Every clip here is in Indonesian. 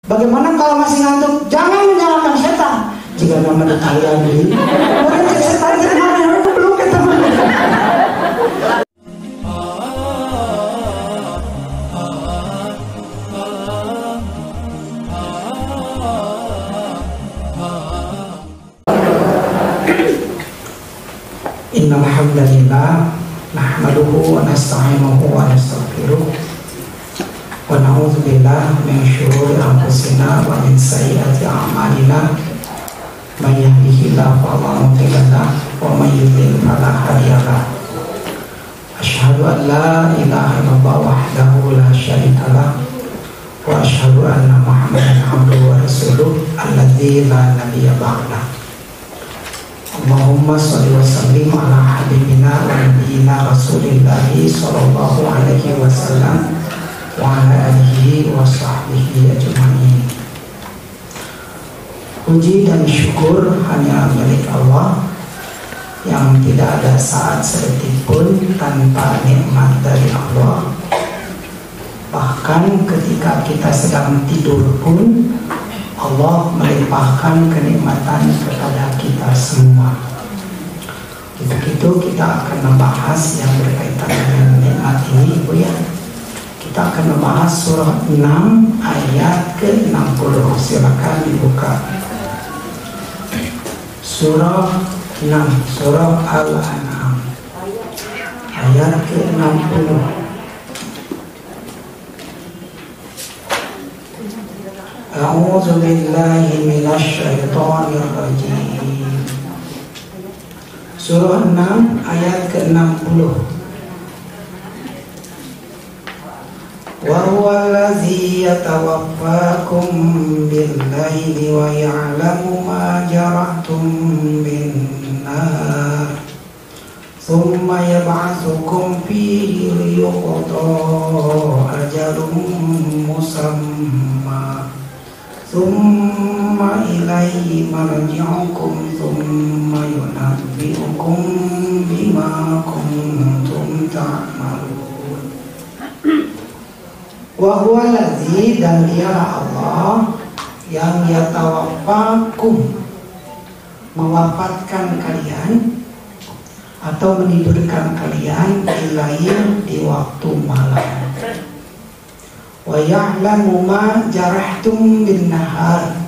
Bagaimana kalau masih ngantuk? Jangan menyalahkan setan. Jika nama kalian ini, orang setan itu mana? Belum ketemu. Innal hamdalillah nahmaduhu wa nasta'inuhu wa nastaghfiruh wa na'udzu billahi min syururi anfusina wa min sayyiati a'malina may yahdihillahu fala mudilla lahu wa may yudlil fala hadiya lahu asyhadu an la ilaha illallah wahdahu la syarika lahu wa asyhadu anna muhammadan abduhu wa rasuluh alladzi la nabiyya ba'dahu. Allahumma sholli wa sallim ala habibina wa nabiyyina rasulillahi sallallahu alaihi wasallam wa ala alihi wa sahbihi ajma'in. Puji dan syukur hanya milik Allah yang tidak ada saat sedetik pun tanpa nikmat dari Allah. Bahkan ketika kita sedang tidur pun Allah melimpahkan kenikmatan kepada kita semua. Untuk itu kita akan membahas yang berkaitan dengan nikmat ini, Bu ya. Kita akan membahas surah 6 ayat ke-60. Silakan dibuka. Surah 6, surah Al-An'am ayat ke-60. A'udzu billahi minasy syaithanir rajim. Surah 6 ayat ke-60. Wa huwa allazi yatawaffakum bil-laili wa ya'lamu ma jarahtum bin-nahar thumma yab'atsukum fihi liyuqda ajalun musamma Thumma ilaihi marji'ukum thumma yunabbi'ukum bima kuntum ta'malun. Wa huwa allazi, dan dialah Allah yang yatawaffakum, mewafatkan kalian atau menidurkan kalian bilail, di waktu malam. Wa ya'lamu ma jarahtum bin nahar,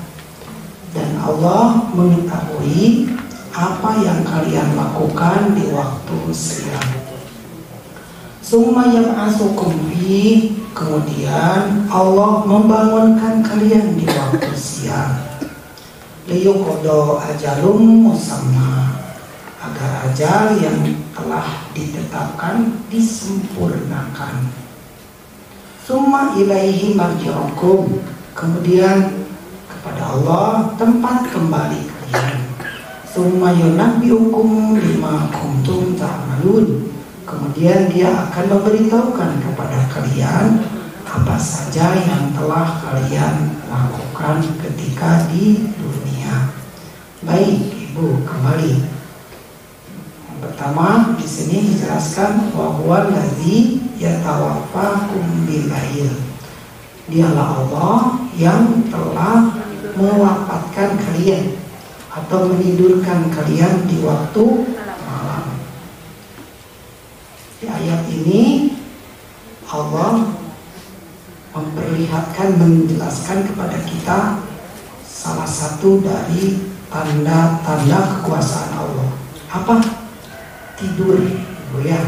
dan Allah mengetahui apa yang kalian lakukan di waktu siang. Summa yab'atsukum fi, kemudian Allah membangunkan kalian di waktu siang. Liyuqda ajalum musamma, agar ajal yang telah ditetapkan disempurnakan. Summa ilaihi marji'ukum, kemudian kepada Allah tempat kembali kalian. Summa yunabbi'ukum bima kuntum ta'malun, kemudian Dia akan memberitahukan kepada kalian apa saja yang telah kalian lakukan ketika di dunia. Baik, Ibu, kembali. Yang pertama di sini dijelaskan bahwa allazi yatawaffakum bilail, dialah Allah yang telah mewafatkan kalian atau menidurkan kalian di waktu malam. Di ayat ini Allah memperlihatkan, menjelaskan kepada kita salah satu dari tanda-tanda kekuasaan Allah. Apa? Tidur, Bu ya.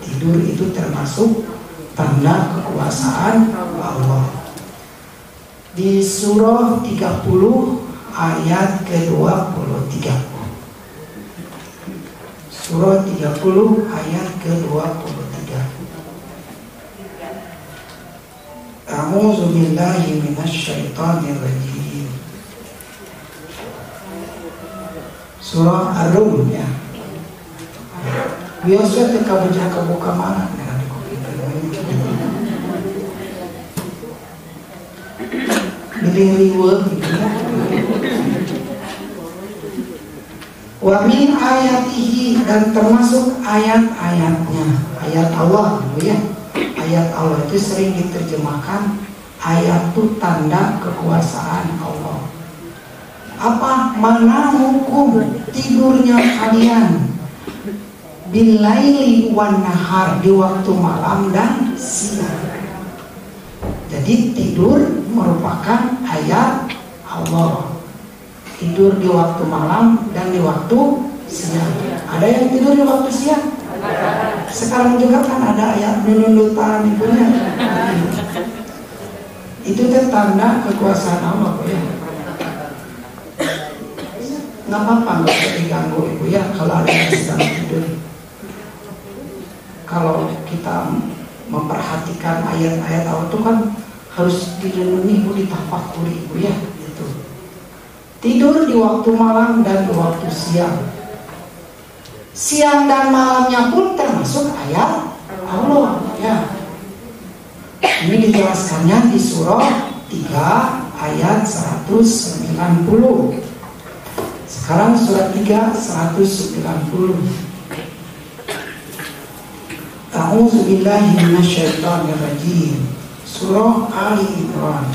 Tidur itu termasuk tanda kekuasaan Allah. Di surah 30 ayat ke-23. Surah 30 ayat ke-23. A'udzu billahi minasy syaithanir rajim. Surah Ar-Rum ya. Biasa kita buka mana? Milih-liwet gitu ya. Wa min ayatihi, dan termasuk ayat-ayatnya, ayat Allah gitu ya. Ayat Allah itu sering diterjemahkan Ayat itu tanda kekuasaan Allah. Apa? Mana hukum tidurnya kalian bilaili wan nahar, di waktu malam dan siang. Jadi tidur merupakan ayat Allah. Tidur di waktu malam dan di waktu siang. Ada yang tidur di waktu siang? Sekarang juga kan ada ayat nunulutan ibunya. Itu tanda kekuasaan Allah ya. Nggak apa-apa, nggak usah diganggu ibu ya kalau ada yang sedang tidur. Kalau kita memperhatikan ayat-ayat Allah itu kan harus direnungi ibu, ditafakuri ibu ya gitu. Tidur di waktu malam dan di waktu siang. Siang dan malamnya pun termasuk ayat Allah ya. Ini dijelaskannya di surah 3 ayat 190. Sekarang surat 3 190. A'udzu billahi minasyaitonir rajim. Surah Ali Imran.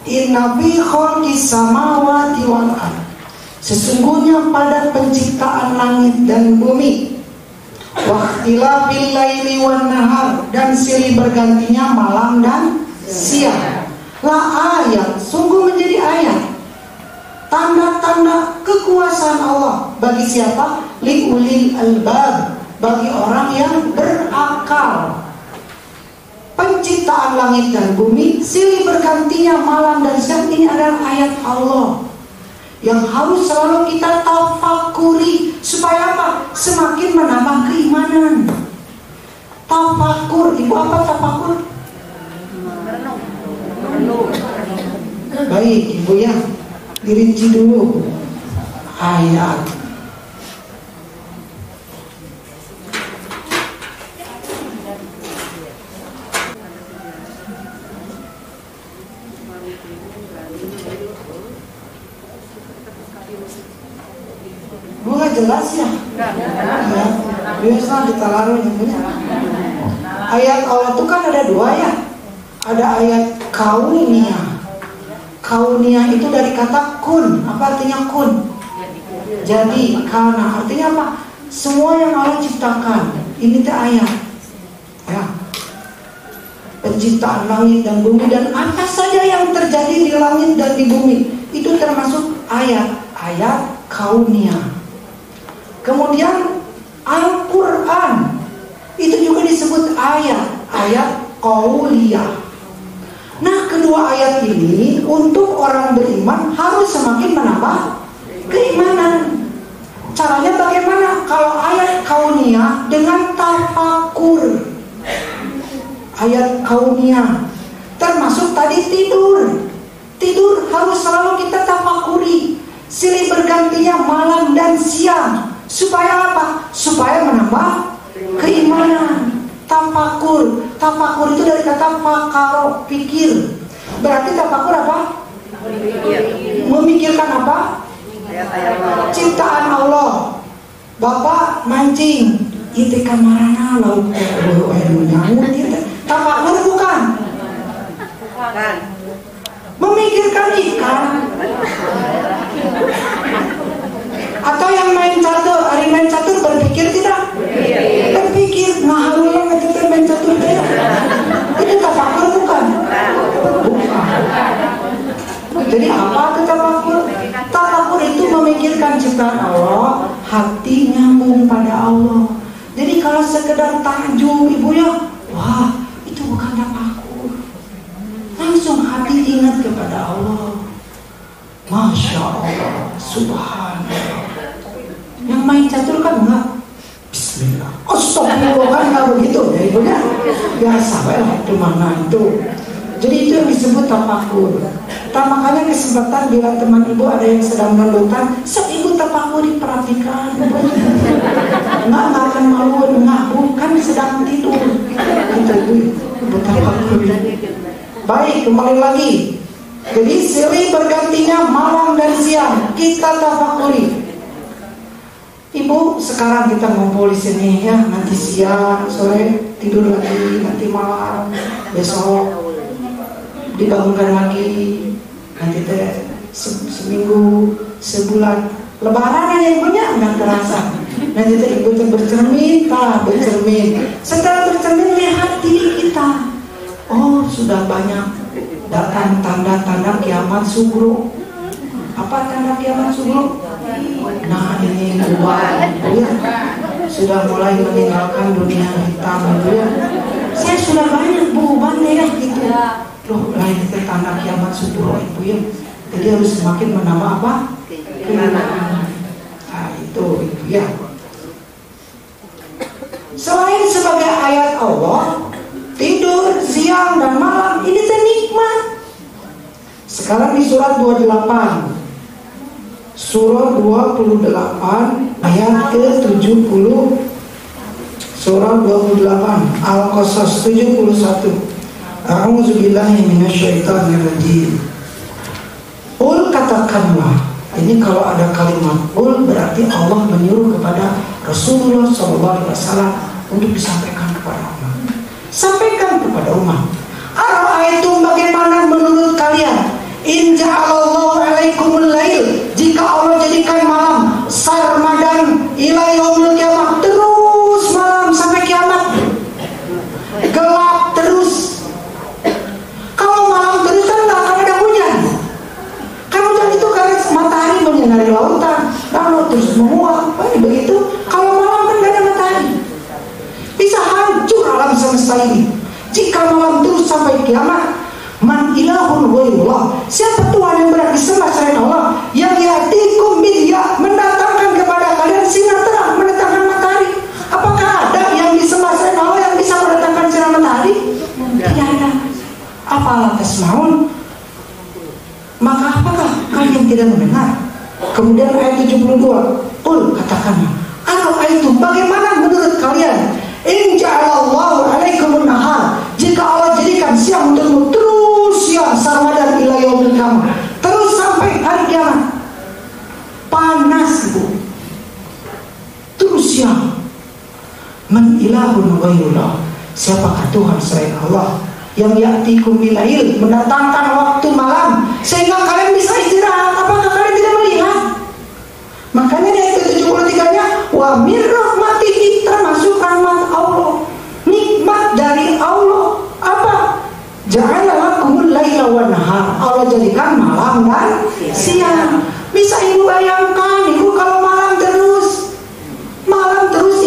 Inna fi khalqis samawati wal ardh. Sesungguhnya pada penciptaan langit dan bumi, waqtilafil laili wan nahar, dan silih bergantinya malam dan siang, la ayat, sungguh menjadi ayat, tanda-tanda kekuasaan Allah bagi siapa? Li ulil albab, bagi orang yang berakal. Penciptaan langit dan bumi, silih bergantinya malam dan siang, ini adalah ayat Allah yang harus selalu kita tafakuri. Supaya apa? Semakin menambah keimanan. Tafakur, ibu apa tafakur? Baik ibu ya, dirinci dulu ayat. Bukan jelas ya? Ya, biasa kita lalu punya. Ayat Allah itu kan ada dua ya. Ada ayat kauniyah. Kauniyah itu dari kata kun. Apa artinya kun? Jadi, karena artinya apa? Semua yang Allah ciptakan. Ini teh ayat. Ya. Penciptaan langit dan bumi, dan apa saja yang terjadi di langit dan di bumi itu termasuk ayat-ayat kauniyah. Kemudian Al-Quran itu juga disebut ayat qauliyah. Nah, kedua ayat ini untuk orang beriman harus semakin menambah keimanan. Caranya bagaimana? Kalau ayat kauniyah dengan tafakur. Ayat kauniyah termasuk tadi tidur. Tidur harus selalu kita tafakuri. Silih bergantinya malam dan siang. Supaya apa? Supaya menambah keimanan. Tafakur. Tafakur itu dari kata fakaro, pikir. Berarti tafakur apa? Memikirkan apa? Ciptaan Allah. Bapak mancing, itu kamarana lauk air menyangkut. Tafakur bukan? Memikirkan ikan. Atau yang main catur, hari main catur berpikir tidak? Berpikir, ngaharulang itu main catur dia. Itu tafakur bukan? Bukan. Jadi apa itu tafakur? Tafakur itu memikirkan ciptaan Allah, hati nyambung pada Allah. Jadi kalau sekedar takjub ibu ya, wah itu bukan tafakur. Langsung hati ingat kepada Allah. Masya Allah, subhanallah. Yang main catur kan enggak? Bismillah, astagfirullah, kan enggak begitu ya ibu ya? Biasa lah itu mana itu. Jadi itu yang disebut tafakur. Makanya kesempatan bila teman ibu ada yang sedang menonton, sok ibu tafakuri, perhatikan. Enggak akan malu, enggak, bukan sedang tidur. Itu ibu tafakuri. Baik, kembali lagi. Jadi silih bergantinya malam dan siang, kita tafakuri. Ibu, sekarang kita ngumpul di sini ya, nanti siang, sore tidur lagi, nanti malam besok dibangunkan lagi, nanti teh seminggu, sebulan, lebaran aja ibunya nggak terasa. Nanti teh ibu teh bercermin, setelah bercermin lihat diri kita, oh sudah banyak datang tanda-tanda kiamat sugro. Apa tanda kiamat sugro? Nah ini ubah ya, sudah mulai meninggalkan dunia hitam ya. Saya sudah banyak berubah ya gitu. Loh lain itu tanda kiamat sugro ibu ya. Jadi harus semakin menambah apa? Keimanan. Nah itu ibu ya. Selain sebagai ayat Allah, tidur siang dan malam ini teh nikmat. Sekarang di surat 28. Surah 28 ayat ke-70. Surah 28 Al-Qasas 71. A'udzubillahi minasyaitonirrajim. Qul, katakanlah. Ini kalau ada kalimat qul berarti Allah menyuruh kepada Rasulullah SAW untuk disampaikan kepada umat. Sampaikan kepada umat. Ara'aitum, bagaimana menurut kalian? In ja'alallahu alaikumul lail, jika Allah jadikan malam sarmadan ila yaumil qiyamah, terus malam sampai kiamat, gelap terus. Kalau malam terus kan nggak akan ada hujan. Kan hujan itu karena matahari menyinari lautan lalu terus menguap. Begitu. Kalau malam kan nggak ada matahari, bisa hancur alam semesta ini. Jika malam terus sampai kiamat, man ilahun ghairullah, siapa Tuhan yang berhak disembah selain Allah, yang ya'tikum bidya, mendatangkan kepada kalian sinar terang, mendatangkan matahari. Apakah ada yang disembah selain Allah yang bisa mendatangkan sinar matahari? Tidak ada. Apalah tasma'un, maka apakah kalian tidak mendengar? Kemudian ayat 72, qul, katakanlah, ara'aitum, bagaimana menurut kalian? In ja'alallahu alaikumun nahar, jika Allah jadikan siang untukmu terus siang sarmadan ila yaumil qiyamah, terus sampai hari kiamat, panas itu terus siang. Man ilahun ghairullah, siapakah Tuhan selain Allah yang ya'tikum bilail, mendatangkan waktu malam sehingga kalian bisa istirahat? Apakah kalian tidak melihat? Makanya di ayat 73-nya wa min rahmatihi, termasuk rahmat Allah, nikmat dari Allah apa? Ja'ala lakumul laila wan nahar, Allah jadikan malam dan siang. Bisa ibu bayangkan, ibu kalau malam terus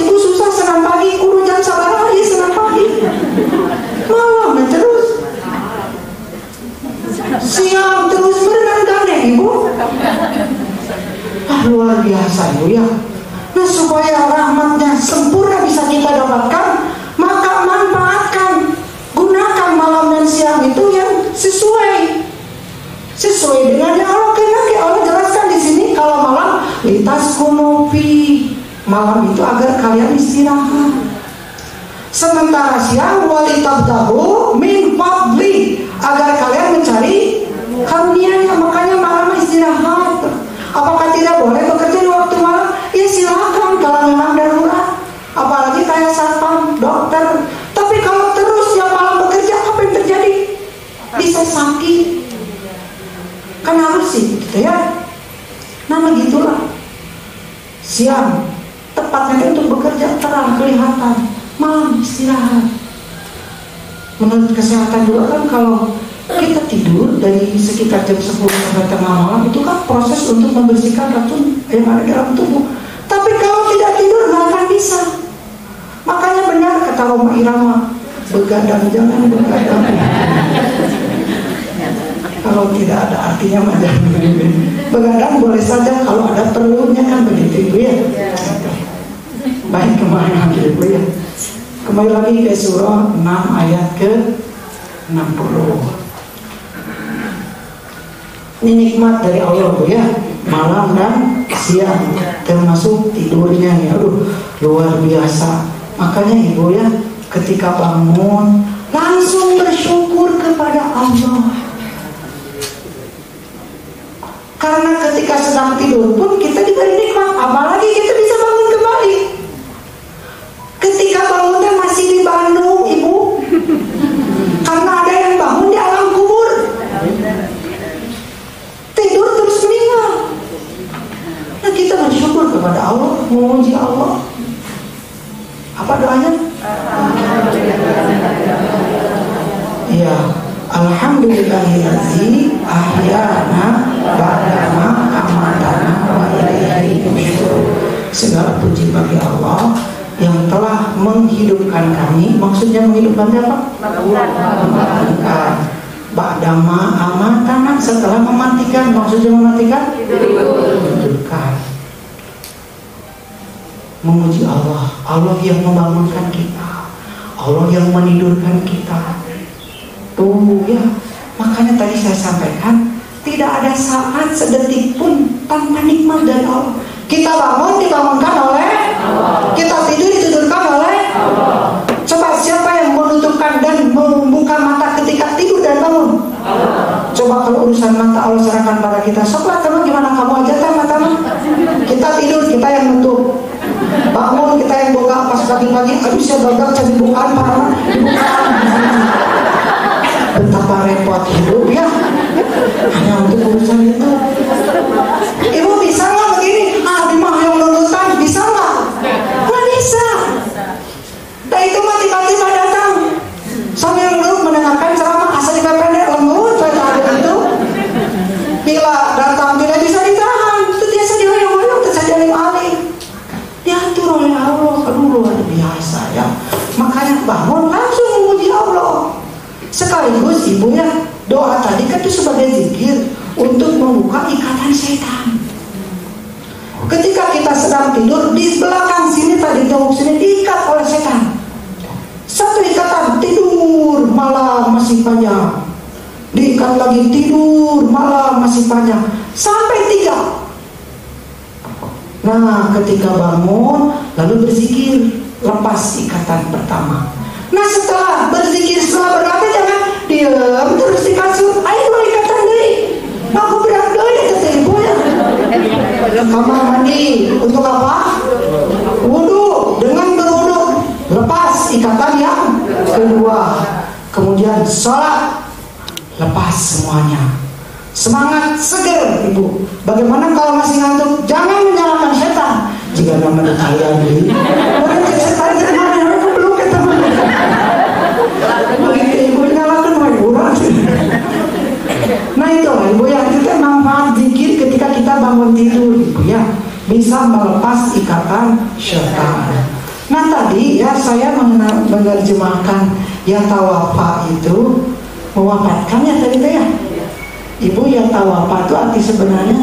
ibu susah senam pagi, kudu jam sabar lagi senam pagi, malam terus siang terus, benar kan ibu? Luar biasa ibu ya. Nah supaya rahmatnya sempurna bisa kita dapatkan, maka manfaatkan, gunakan malam dan siang itu yang sesuai dengan yang Allah kehendaki. Allah jelaskan di sini kalau malam litaskunufi, malam itu agar kalian istirahat, sementara siang walitabtahu min fadli, agar kalian mencari karunia-Nya. Makanya malam istirahat. Apakah tidak boleh bekerja di waktu malam? Ya silakan kalau memang darurat. Apalagi kayak satpam, dokter. Tapi kalau terus yang malam bekerja, apa yang terjadi? Bisa sakit. Kan harus sih, gitu ya. Nah begitulah. Siang tepatnya untuk bekerja, terang kelihatan. Malam istirahat. Menurut kesehatan juga kan kalau kita tidur dari sekitar jam 10 sampai tengah malam itu kan proses untuk membersihkan racun yang ada dalam tubuh. Tapi kalau tidak tidur nggak akan bisa. Makanya benar kata Roma Irama, begadang jangan begadang. Kalau tidak ada artinya macam begadang boleh saja kalau ada perlunya, kan begitu ibu ya. Baik, kembali lagi ibu ya. Kembali lagi ke surah 6 ayat ke 60. Ini nikmat dari Allah Bu ya, malam dan siang, termasuk tidurnya nih. Aduh, luar biasa. Makanya ibu ya, ketika bangun langsung bersyukur kepada Allah. Karena ketika sedang tidur pun kita diberi nikmat, apalagi kita bisa bangun kembali. Ketika bangunnya masih di Bandung ibu, karena Alhamdulillahillazi ahyana ba'dama amatana wa ilaihi nusyur. Segala puji bagi Allah yang telah menghidupkan kami. Maksudnya menghidupkan apa? Mematikan. Ba'dama amatana, setelah mematikan. Maksudnya mematikan? Hidupkan. Memuji Allah, Allah yang membangunkan kita, Allah yang menidurkan kita. Tuh ya, makanya tadi saya sampaikan, tidak ada saat sedetik pun tanpa nikmat dari Allah. Kita bangun dibangunkan oleh Allah. Kita tidur ditidurkan oleh Allah. Coba siapa yang menutupkan dan membuka mata ketika tidur dan bangun? Allah. Coba kalau urusan mata Allah serahkan pada kita. Sobat teman, gimana kamu aja teman-teman? Kita tidur, kita yang nutup. Bangun, kita yang buka. Pas pagi-pagi, aduh saya gagal jadi bukaan para dibukaan. Betapa repot hidup ya, hanya untuk urusan itu. Ibu bisa nggak begini? Di mah yang nunutan bisa nggak? Nggak bisa. Dan itu mah tiba-tiba datang. Sambil dulu mendengarkan ceramah asal dipependek lembut pada itu. Bila datang tidak bisa ditahan, itu biasa dihuyung-huyung terjadi alih. Diatur oleh Allah. Aduh luar biasa ya. Makanya bangun langsung memuji Allah. Sekaligus ibu ya, doa tadi kan itu sebagai zikir untuk membuka ikatan setan. Ketika kita sedang tidur, di belakang sini tadi jauh sini diikat oleh setan. Satu ikatan, tidur malam masih panjang. Diikat lagi, tidur malam masih panjang. Sampai 3. Nah, ketika bangun lalu berzikir, lepas ikatan pertama. Nah, setelah berzikir, setelah berdoa jangan diam terus dikasut. Ayo dua ikatan deh. Aku berat deh kata ibu ya. Kamar mandi untuk apa? Wudu. Dengan berwudu lepas ikatan yang kedua. Kemudian sholat, lepas semuanya. Semangat, seger ibu. Bagaimana kalau masih ngantuk? Jangan menyalahkan setan. Jika nama kalian ini, mereka setan jangan belum ketemu. Begitu ibu nyalakan orang. Nah itu ibu ya, kita manfaat zikir ketika kita bangun tidur ibu ya, bisa melepas ikatan syaitan. Nah tadi ya saya menerjemahkan yang tawafa itu mewafatkan ya tadi ya. Ibu yang tawafa itu arti sebenarnya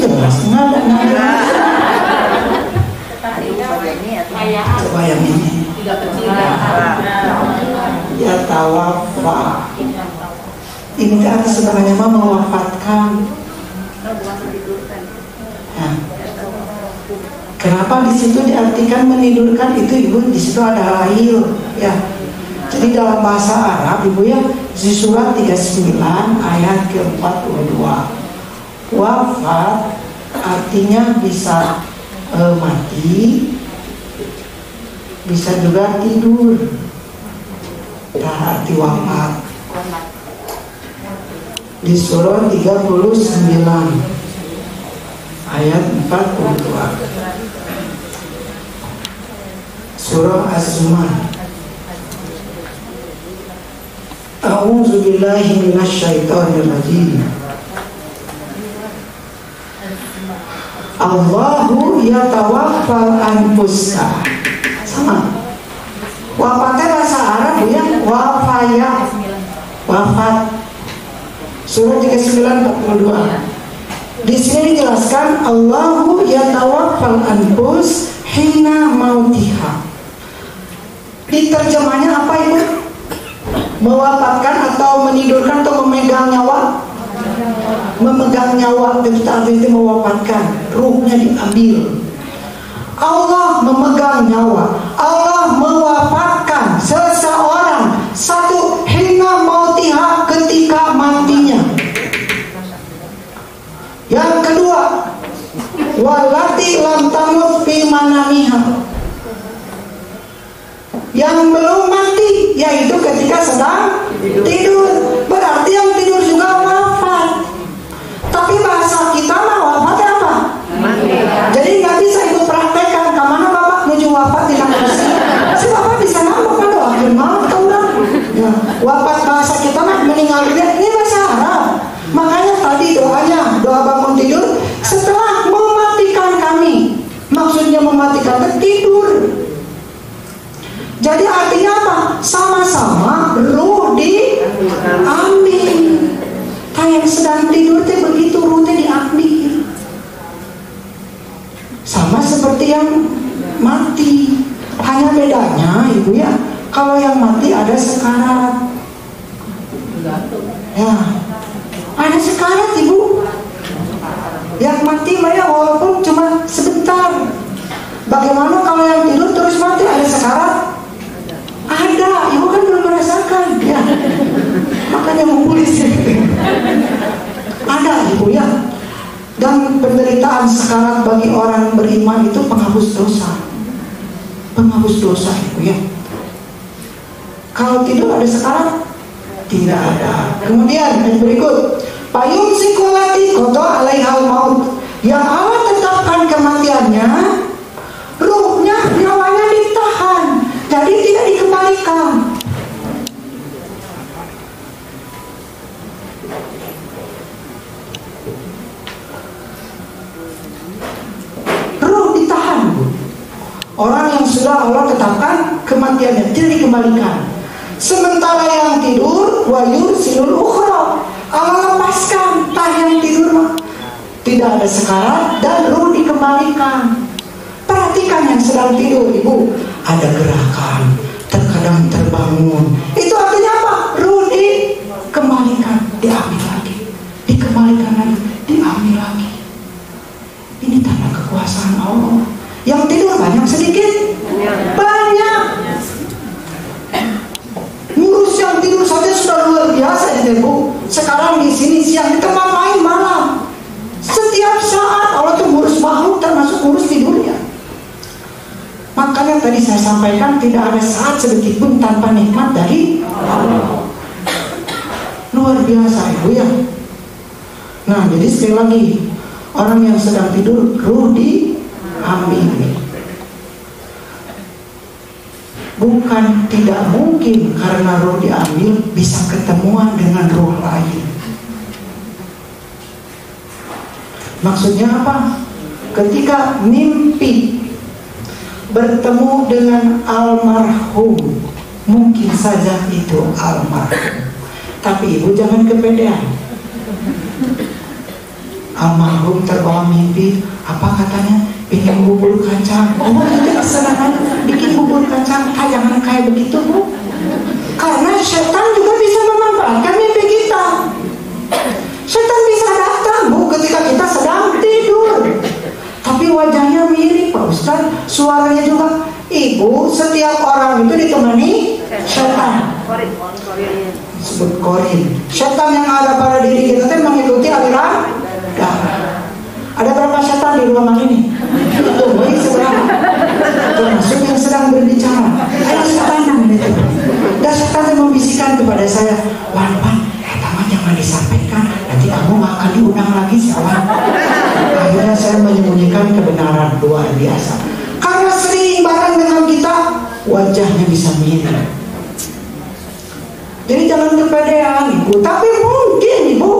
jelas nggak ada. Coba yang ini. Ya tawafa. Ini arti sebenarnya mah mewafatkan. Nah, kenapa di situ diartikan menidurkan itu ibu? Di situ ada lahir ya. Jadi dalam bahasa Arab ibu ya, di surat 39 ayat ke-42, wafat artinya bisa mati, bisa juga tidur. Nah, arti wafat di surah 39 ayat 42, surah Az-Zumar. A'udzu billahi minasyaitonir rajim. Allahu yatawaffal anfusa. Sama. Wafatnya bahasa Arab ya, wafaya. Wafat. Surah 39:42. Di sini dijelaskan Allahu yatawaffal anfus hina mautiha. Diterjemahnya apa ibu? Mewafatkan atau menidurkan atau memegang nyawa? Memegang nyawa, kita artinya mewafatkan, ruhnya diambil. Allah memegang nyawa, Allah mewafatkan seseorang. Satu, hina mautiha, ketika matinya. Yang kedua, walati lam tamut fi manamiha, yang belum mati, yaitu ketika sedang tidur. Berarti yang tidur juga wafat. Tapi bahasa kita mah wafatnya apa? Mati. Jadi nggak bisa ibu praktekkan. Kemana bapak menuju wafat di kampus? Si bapak bisa nambah kan doakan maaf kau dah. Ya, Akhirnya ini bahasa Arab. Makanya tadi doanya, doa bangun tidur setelah mematikan kami. Maksudnya mematikan tidur. Jadi artinya apa? Sama-sama ruh diambil. Yang sedang tidur teh begitu ruh teh diambil. Sama seperti yang mati. Hanya bedanya ibu ya, kalau yang mati ada sekarat. Ya, ada sekarat ibu. Yang mati Maya walaupun cuma sebentar. Bagaimana kalau yang tidur terus mati ada sekarat? Ada, ibu kan belum merasakan ya. Makanya mempulis. Ada ibu ya. Dan penderitaan sekarat bagi orang beriman itu penghapus dosa. Penghapus dosa ibu ya. Kalau tidur ada sekarat? Tidak ada. Kemudian yang berikut, payung sikolati koto alaihal maut, yang Allah tetapkan kematiannya, ruhnya, nyawanya ditahan, jadi tidak dikembalikan. Ruh ditahan. Orang yang sudah Allah tetapkan kematiannya tidak dikembalikan. Sementara yang tidur wayur silul ukhra, Allah lepaskan. Tah yang tidur tidak ada sekarat dan ruh dikembalikan. Perhatikan yang sedang tidur ibu, ada gerakan, terkadang terbangun. Itu artinya apa? Ruh dikembalikan, diambil lagi, dikembalikan lagi, diambil lagi. Ini tanda kekuasaan Allah. Yang tidur banyak sedikit? Banyak. Ngurus yang tidur saja sudah luar biasa ya bu. Sekarang di sini siang, di tempat lain malam. Setiap saat Allah tuh ngurus makhluk, termasuk ngurus tidurnya. Makanya tadi saya sampaikan tidak ada saat sedetik pun tanpa nikmat dari Allah. Luar biasa ibu ya. Nah jadi sekali lagi, orang yang sedang tidur ruh diambil. Bukan tidak mungkin karena roh diambil bisa ketemuan dengan roh lain. Maksudnya apa? Ketika mimpi bertemu dengan almarhum, mungkin saja itu almarhum. Tapi ibu jangan kepedean. Almarhum terbawa mimpi, apa katanya? Bikin bubur kacang. Oh, itu kesenangan bikin bubur kacang. Jangan kayak begitu bu. Karena setan juga bisa memanfaatkan mimpi kita. Setan bisa datang bu ketika kita sedang tidur. Tapi wajahnya mirip Pak Ustaz, suaranya juga. Ibu, setiap orang itu ditemani setan. Sebut korin. Setan yang ada pada diri kita itu mengikuti aliran darah. Ada berapa setan di ruangan ini? Itu baik seberapa? Termasuk yang sedang berbicara. Ayo setan itu. Dan setan yang membisikkan kepada saya, Wan, teman jangan disampaikan, nanti kamu gak akan diundang lagi siapa. Akhirnya saya menyembunyikan kebenaran luar biasa. Karena sering bareng dengan kita, wajahnya bisa mirip. Jadi jangan kepedean ibu. Tapi mungkin ibu,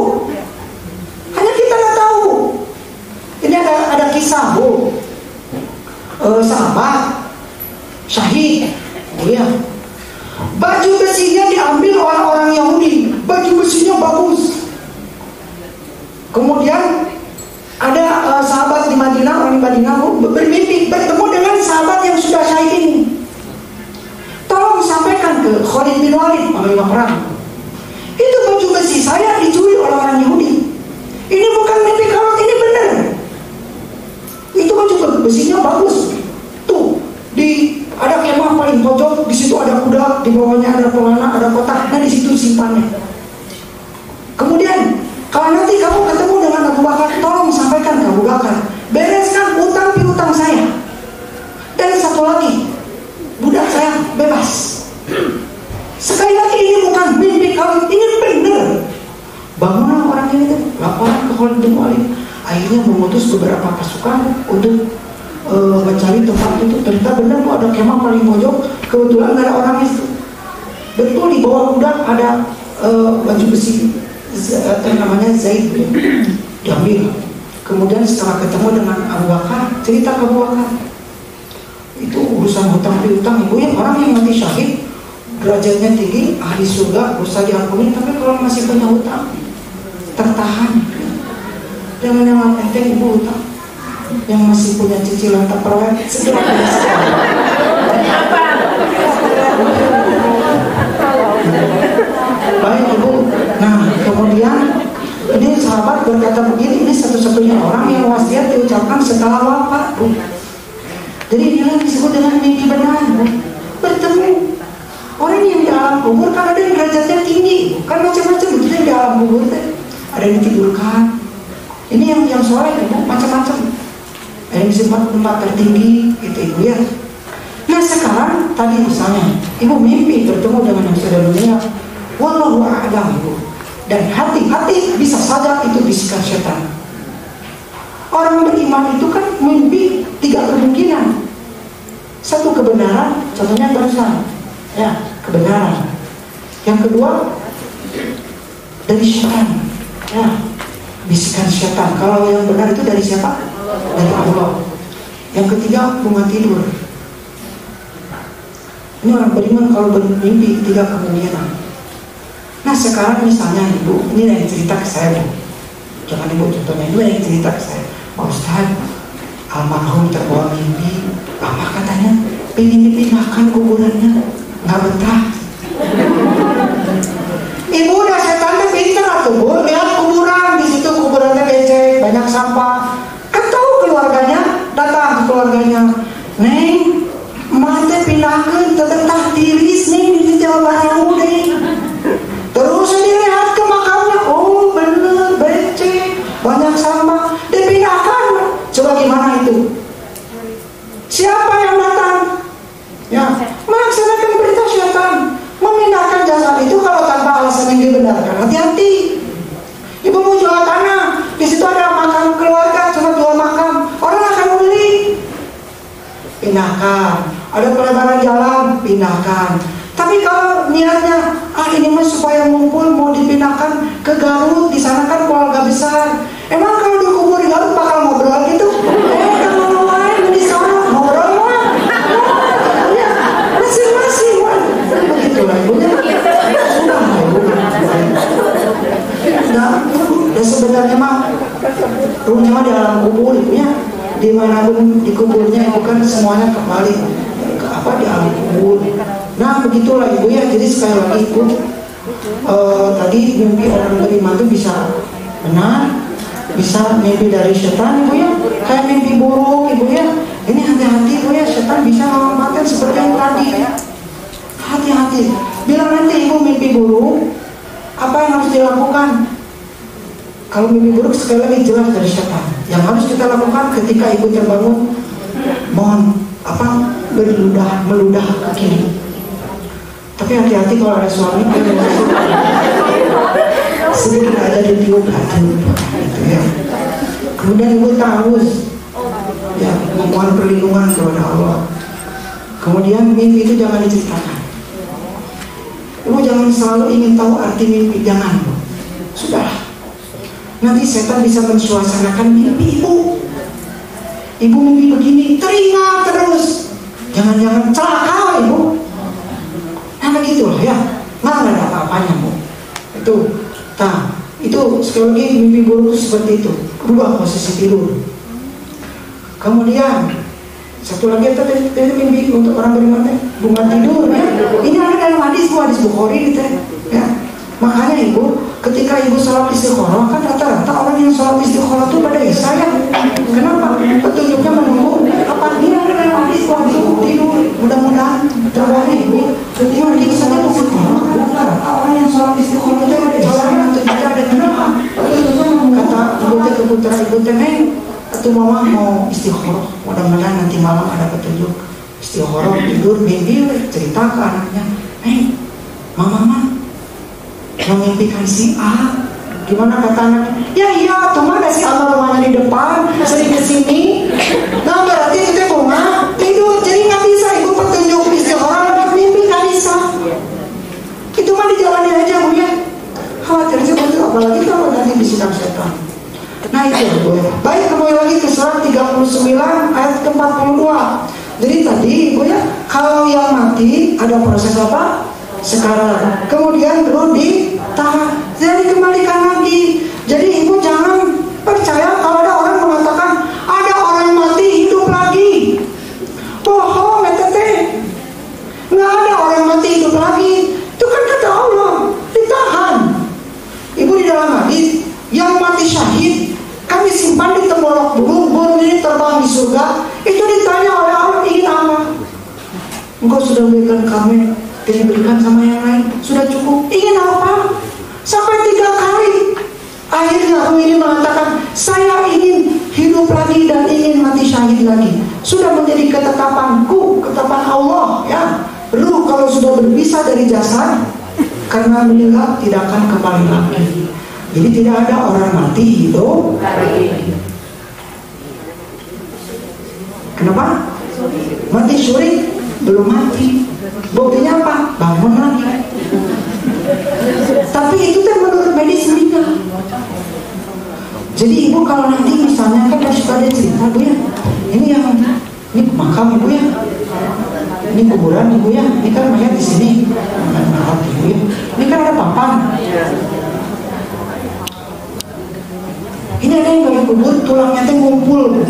hanya kita nggak tahu. Ini ada kisah bu, sahabat syahid, ya. Baju besinya diambil oleh orang Yahudi. Baju besinya bagus. Kemudian ada sahabat di Madinah, orang di Madinah bermimpi bertemu dengan sahabat yang sudah syahid ini. Tolong sampaikan ke Khalid bin Walid, panglima perang. Itu baju besi saya dicuri oleh orang Yahudi. Ini bukan mimpi kalau ini benar. Itu baju besinya bagus. Tuh, ada kemah paling pojok, di situ ada kuda, di bawahnya ada pelana, ada kotak, nah di situ simpannya. Kemudian, kalau nanti kamu ketemu dengan Abu Bakar, tolong sampaikan ke Abu Bakar, bereskan utang piutang saya. Dan satu lagi, budak saya bebas. Sekali lagi ini bukan mimpi kalau ini benar. Bangunlah orang ini tuh, laporan ke Khalid bin Walid. Akhirnya mengutus beberapa pasukan untuk mencari tempat itu. Ternyata benar kok ada kemah paling pojok. Kebetulan nggak ada orang itu. Betul di bawah kuda ada baju besi namanya Zaid bin diambil. Kemudian setelah ketemu dengan Abu Bakar, cerita ke Abu Bakar, itu urusan hutang piutang ibu ya, orang yang mati syahid derajatnya tinggi, ahli surga, dosa diampuni, tapi kalau masih punya hutang tertahan. Jangan enteng ibu hutang yang masih punya cicilan Tupperware segera baik ibu. Nah kemudian ini sahabat berkata begini, ini satu-satunya orang yang wasiat diucapkan setelah wafat bu. Jadi inilah disebut dengan mimpi benar bu. Bertemu orang yang di alam kubur kan ada yang derajatnya tinggi, kan macam-macam itu yang di alam kubur teh. Ada yang ditidurkan, ini yang soleh ibu, macam-macam. Ada yang disebut tempat tertinggi gitu ibu ya. Nah sekarang tadi misalnya ibu mimpi bertemu dengan yang sudah dunia, wallahu a'lam ibu. Dan hati-hati bisa saja itu bisikan setan. Orang beriman itu kan mimpi 3 kemungkinan. Satu kebenaran, contohnya barusan, ya kebenaran. Yang kedua dari setan, ya bisikan setan. Kalau yang benar itu dari siapa? Dari Allah. Yang ketiga bunga tidur. Ini orang beriman kalau bermimpi 3 kemungkinan. Nah sekarang misalnya ibu, ini yang cerita ke saya bu. Jangan ibu contohnya, ini yang cerita ke saya. Pak Ustaz, almarhum terbawa mimpi, apa katanya? Pengen dipindahkan kuburannya, nggak betah. Ibu udah setannya pinter tuh bu, lihat kuburan di situ kuburannya becek, banyak sampah. Kan tahu keluarganya, datang ke keluarganya, Neng, mate pindahkan tetap tiris nih di Jawa Barat deh. Terus dilihat ke makamnya, oh bener becek, banyak sampah, dipindahkan. Coba gimana itu? Siapa yang datang? Ya, melaksanakan perintah setan, memindahkan jasad itu kalau tanpa alasan yang dibenarkan. Hati-hati. Ibu mau jual tanah, di situ ada makam keluarga, cuma 2 makam, orang akan membeli. Pindahkan. Ada pelebaran jalan, pindahkan. Tapi kalau niatnya, ini mah supaya ngumpul mau dipindahkan ke Garut, di sana kan keluarga besar. Emang kalau dikubur di Garut bakal ngobrol gitu? Kalau lain di sana ngobrol mah, ya masing-masing mah. Begitulah ibunya. Sudah ibu. Nah, dan sebenarnya mah rumahnya mah di alam kubur ibunya. Dimanapun dikuburnya itu kan semuanya kembali ke apa di alam kubur. Nah begitulah ibu ya. Jadi sekali lagi ibu, tadi mimpi orang beriman itu bisa benar, bisa mimpi dari setan ibu ya. Kayak mimpi buruk ibu ya. Ini hati-hati ibu ya, setan bisa memanfaatkan seperti yang tadi. Hati-hati. Bila nanti ibu mimpi buruk, apa yang harus dilakukan? Kalau mimpi buruk sekali lagi jelas dari setan. Yang harus kita lakukan ketika ibu terbangun, mohon meludah ke kiri. Tapi hati-hati kalau ada suami sedikit aja ditiup hati gitu ya. Kemudian ibu ta'awuz, ya memohon perlindungan kepada Allah. Kemudian mimpi itu jangan diceritakan. Ibu jangan selalu ingin tahu arti mimpi, jangan. Sudah. Nanti setan bisa mensuasanakan mimpi ibu. Ibu mimpi begini, teringat terus. Jangan-jangan celaka ibu. Nah begitulah ya. Nggak ada apa-apanya bu. Itu. Nah, itu sekali lagi mimpi buruk itu seperti itu. Rubah posisi tidur. Kemudian satu lagi tadi mimpi untuk orang beriman bunga tidur ya. Ini ada dalam hadis Bukhari gitu ya. Makanya ibu, ketika ibu sholat istikharah, kan rata-rata orang yang sholat istikharah itu pada Isya ya. Kenapa? Petunjuknya menunggu kapan dia ada dalam hadis waktu tidur. Mudah-mudahan terbawa ibu. Ketika lagi sholat istikharah, rata-rata orang yang sholat istikharah itu pada Isya atau tidak ada kenapa? Kata ibu ke putra ibu Neng, atau mama mau istikharah. Mudah-mudahan nanti malam ada petunjuk istikharah tidur mimpi cerita ke anaknya. Mama memimpikan si A. Gimana kata anaknya? Ya iya, tuh mana si Alma rumahnya di depan, sering kesini. Nah berarti itu bunga tidur, jadi nggak bisa ibu petunjuk istri orang mimpi nggak bisa. Itu mah dijalani aja bu ya. Khawatir seperti itu, apalagi kalau nanti disikap setan. Nah itu Bu ya. Baik, kembali lagi ke surat 39 ayat ke-42. Jadi tadi Bu ya, kalau yang mati ada proses apa? Sekarang. Kemudian perlu ditahan. Jadi kembalikan lagi. Jadi Ibu jangan percaya kalau ada orang mengatakan ada orang mati hidup lagi. Bohong, tete. Nggak ada orang mati hidup lagi. Itu kan kata Allah, ditahan. Ibu di dalam hadis, yang mati syahid kami simpan di tembolok burung ini terbang di surga. Itu ditanya oleh Allah, ingin apa? Engkau sudah berikan kami, dan berikan sama yang lain, sudah cukup. Ingin apa? Sampai 3 kali. Akhirnya ruh ini mengatakan, saya ingin hidup lagi dan ingin mati syahid lagi. Sudah menjadi ketetapanku, ketetapan Allah ya. Ruh kalau sudah berpisah dari jasad karena meninggal tidak akan kembali lagi. Jadi tidak ada orang mati hidup lagi. Kenapa? Mati syurik belum mati. Buktinya apa? Bangun lagi. Tapi itu kan menurut medis meninggal. Jadi Ibu kalau nanti misalnya kan suka ada cerita Bu ya, ini makam Ibu ya, ini kuburan Ibu ya, ini kan mayat di sini, makam Ibu ya, ini kan ada papan. Ini ada yang bagi kubur, tulangnya itu ngumpul.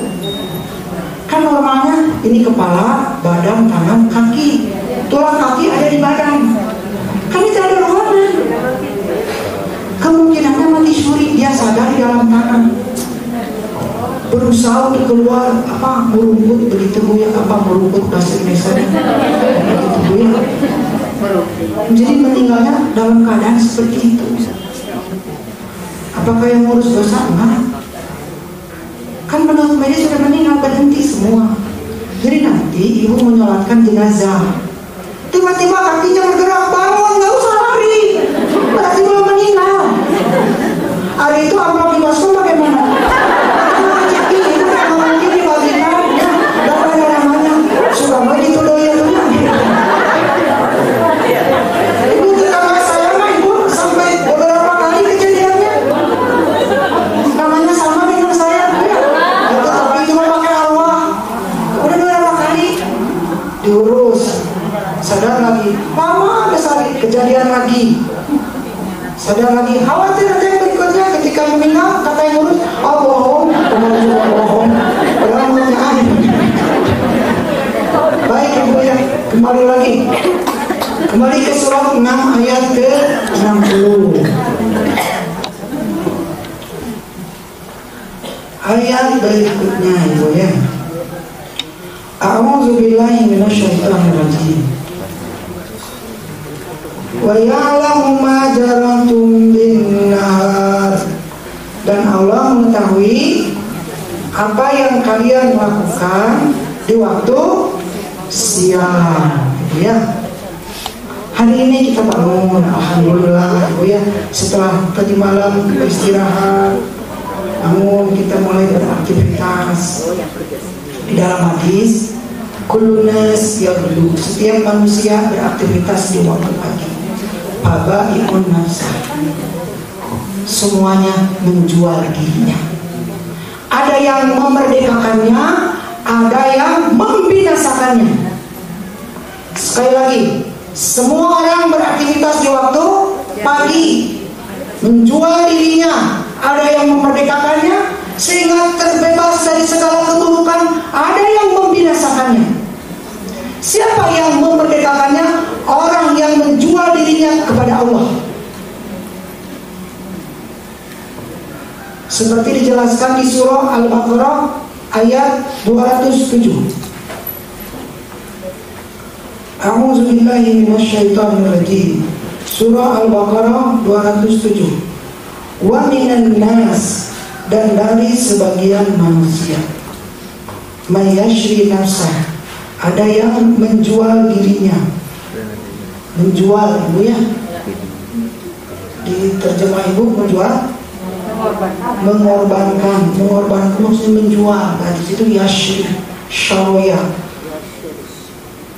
Kan normalnya ini kepala, badan, tangan, kaki. Tulang kaki ada di badan. Kan itu ada rohnya. Kemungkinannya mati syuri, dia sadar di dalam tanah. Berusaha untuk keluar, merumput begitu Bu ya, merumput bahasa Indonesia begitu Bu ya. Jadi meninggalnya dalam keadaan seperti itu. Apakah yang ngurus dosa? Enggak. Kan menurut medis sudah meninggal, berhenti semua. Jadi nanti Ibu menyolatkan jenazah, tiba-tiba kakinya bergerak, bangun, nggak usah lari, berarti belum meninggal. Hari itu amplop dimasukkan bagaimana? Rezeki itu kan mungkin dibagikan, ya, dan ada namanya suka begitu doyan. Ibu tetangga saya mah Ibu sampai beberapa kali kejadiannya, namanya sama dengan saya, ya. Itu tapi cuma pakai arwah, udah beberapa kali diurus. Sadar lagi, lama ada sekali kejadian lagi. Sadar lagi, khawatir nanti yang berikutnya ketika meninggal kata yang ngurus, bohong, bohong, padahal menurutnya Baik Ibu ya, kembali lagi. Kembali ke surat 6 ayat ke-60. Ayat berikutnya Ibu ya. A'udzubillahi minasyaitonirrajim. Wa ya'lamu ma jaratum bin-nahar. Dan Allah mengetahui apa yang kalian lakukan di waktu siang, ya. Hari ini kita bangun, alhamdulillah, Ibu ya. Setelah tadi malam beristirahat, bangun kita mulai beraktivitas. Di dalam hadis, kullu nas yaghdu, setiap manusia beraktivitas di waktu pagi. Fabai'un nafsah, semuanya menjual dirinya. Ada yang memerdekakannya, ada yang membinasakannya. Sekali lagi, semua orang beraktivitas di waktu pagi, menjual dirinya. Ada yang memerdekakannya sehingga terbebas dari segala keburukan, ada yang membinasakannya. Siapa yang memerdekakannya? Orang yang menjual dirinya kepada Allah. Seperti dijelaskan di surah Al-Baqarah ayat 207. A'udzubillahi minasyaitonirrajim. Surah Al-Baqarah 207. Wa minan nas, dan dari sebagian manusia, mayashri nafsah, ada yang menjual dirinya. Menjual Ibu ya, di terjemah Ibu menjual, mengorbankan maksudnya menjual. Dari situ yashri, syaroya,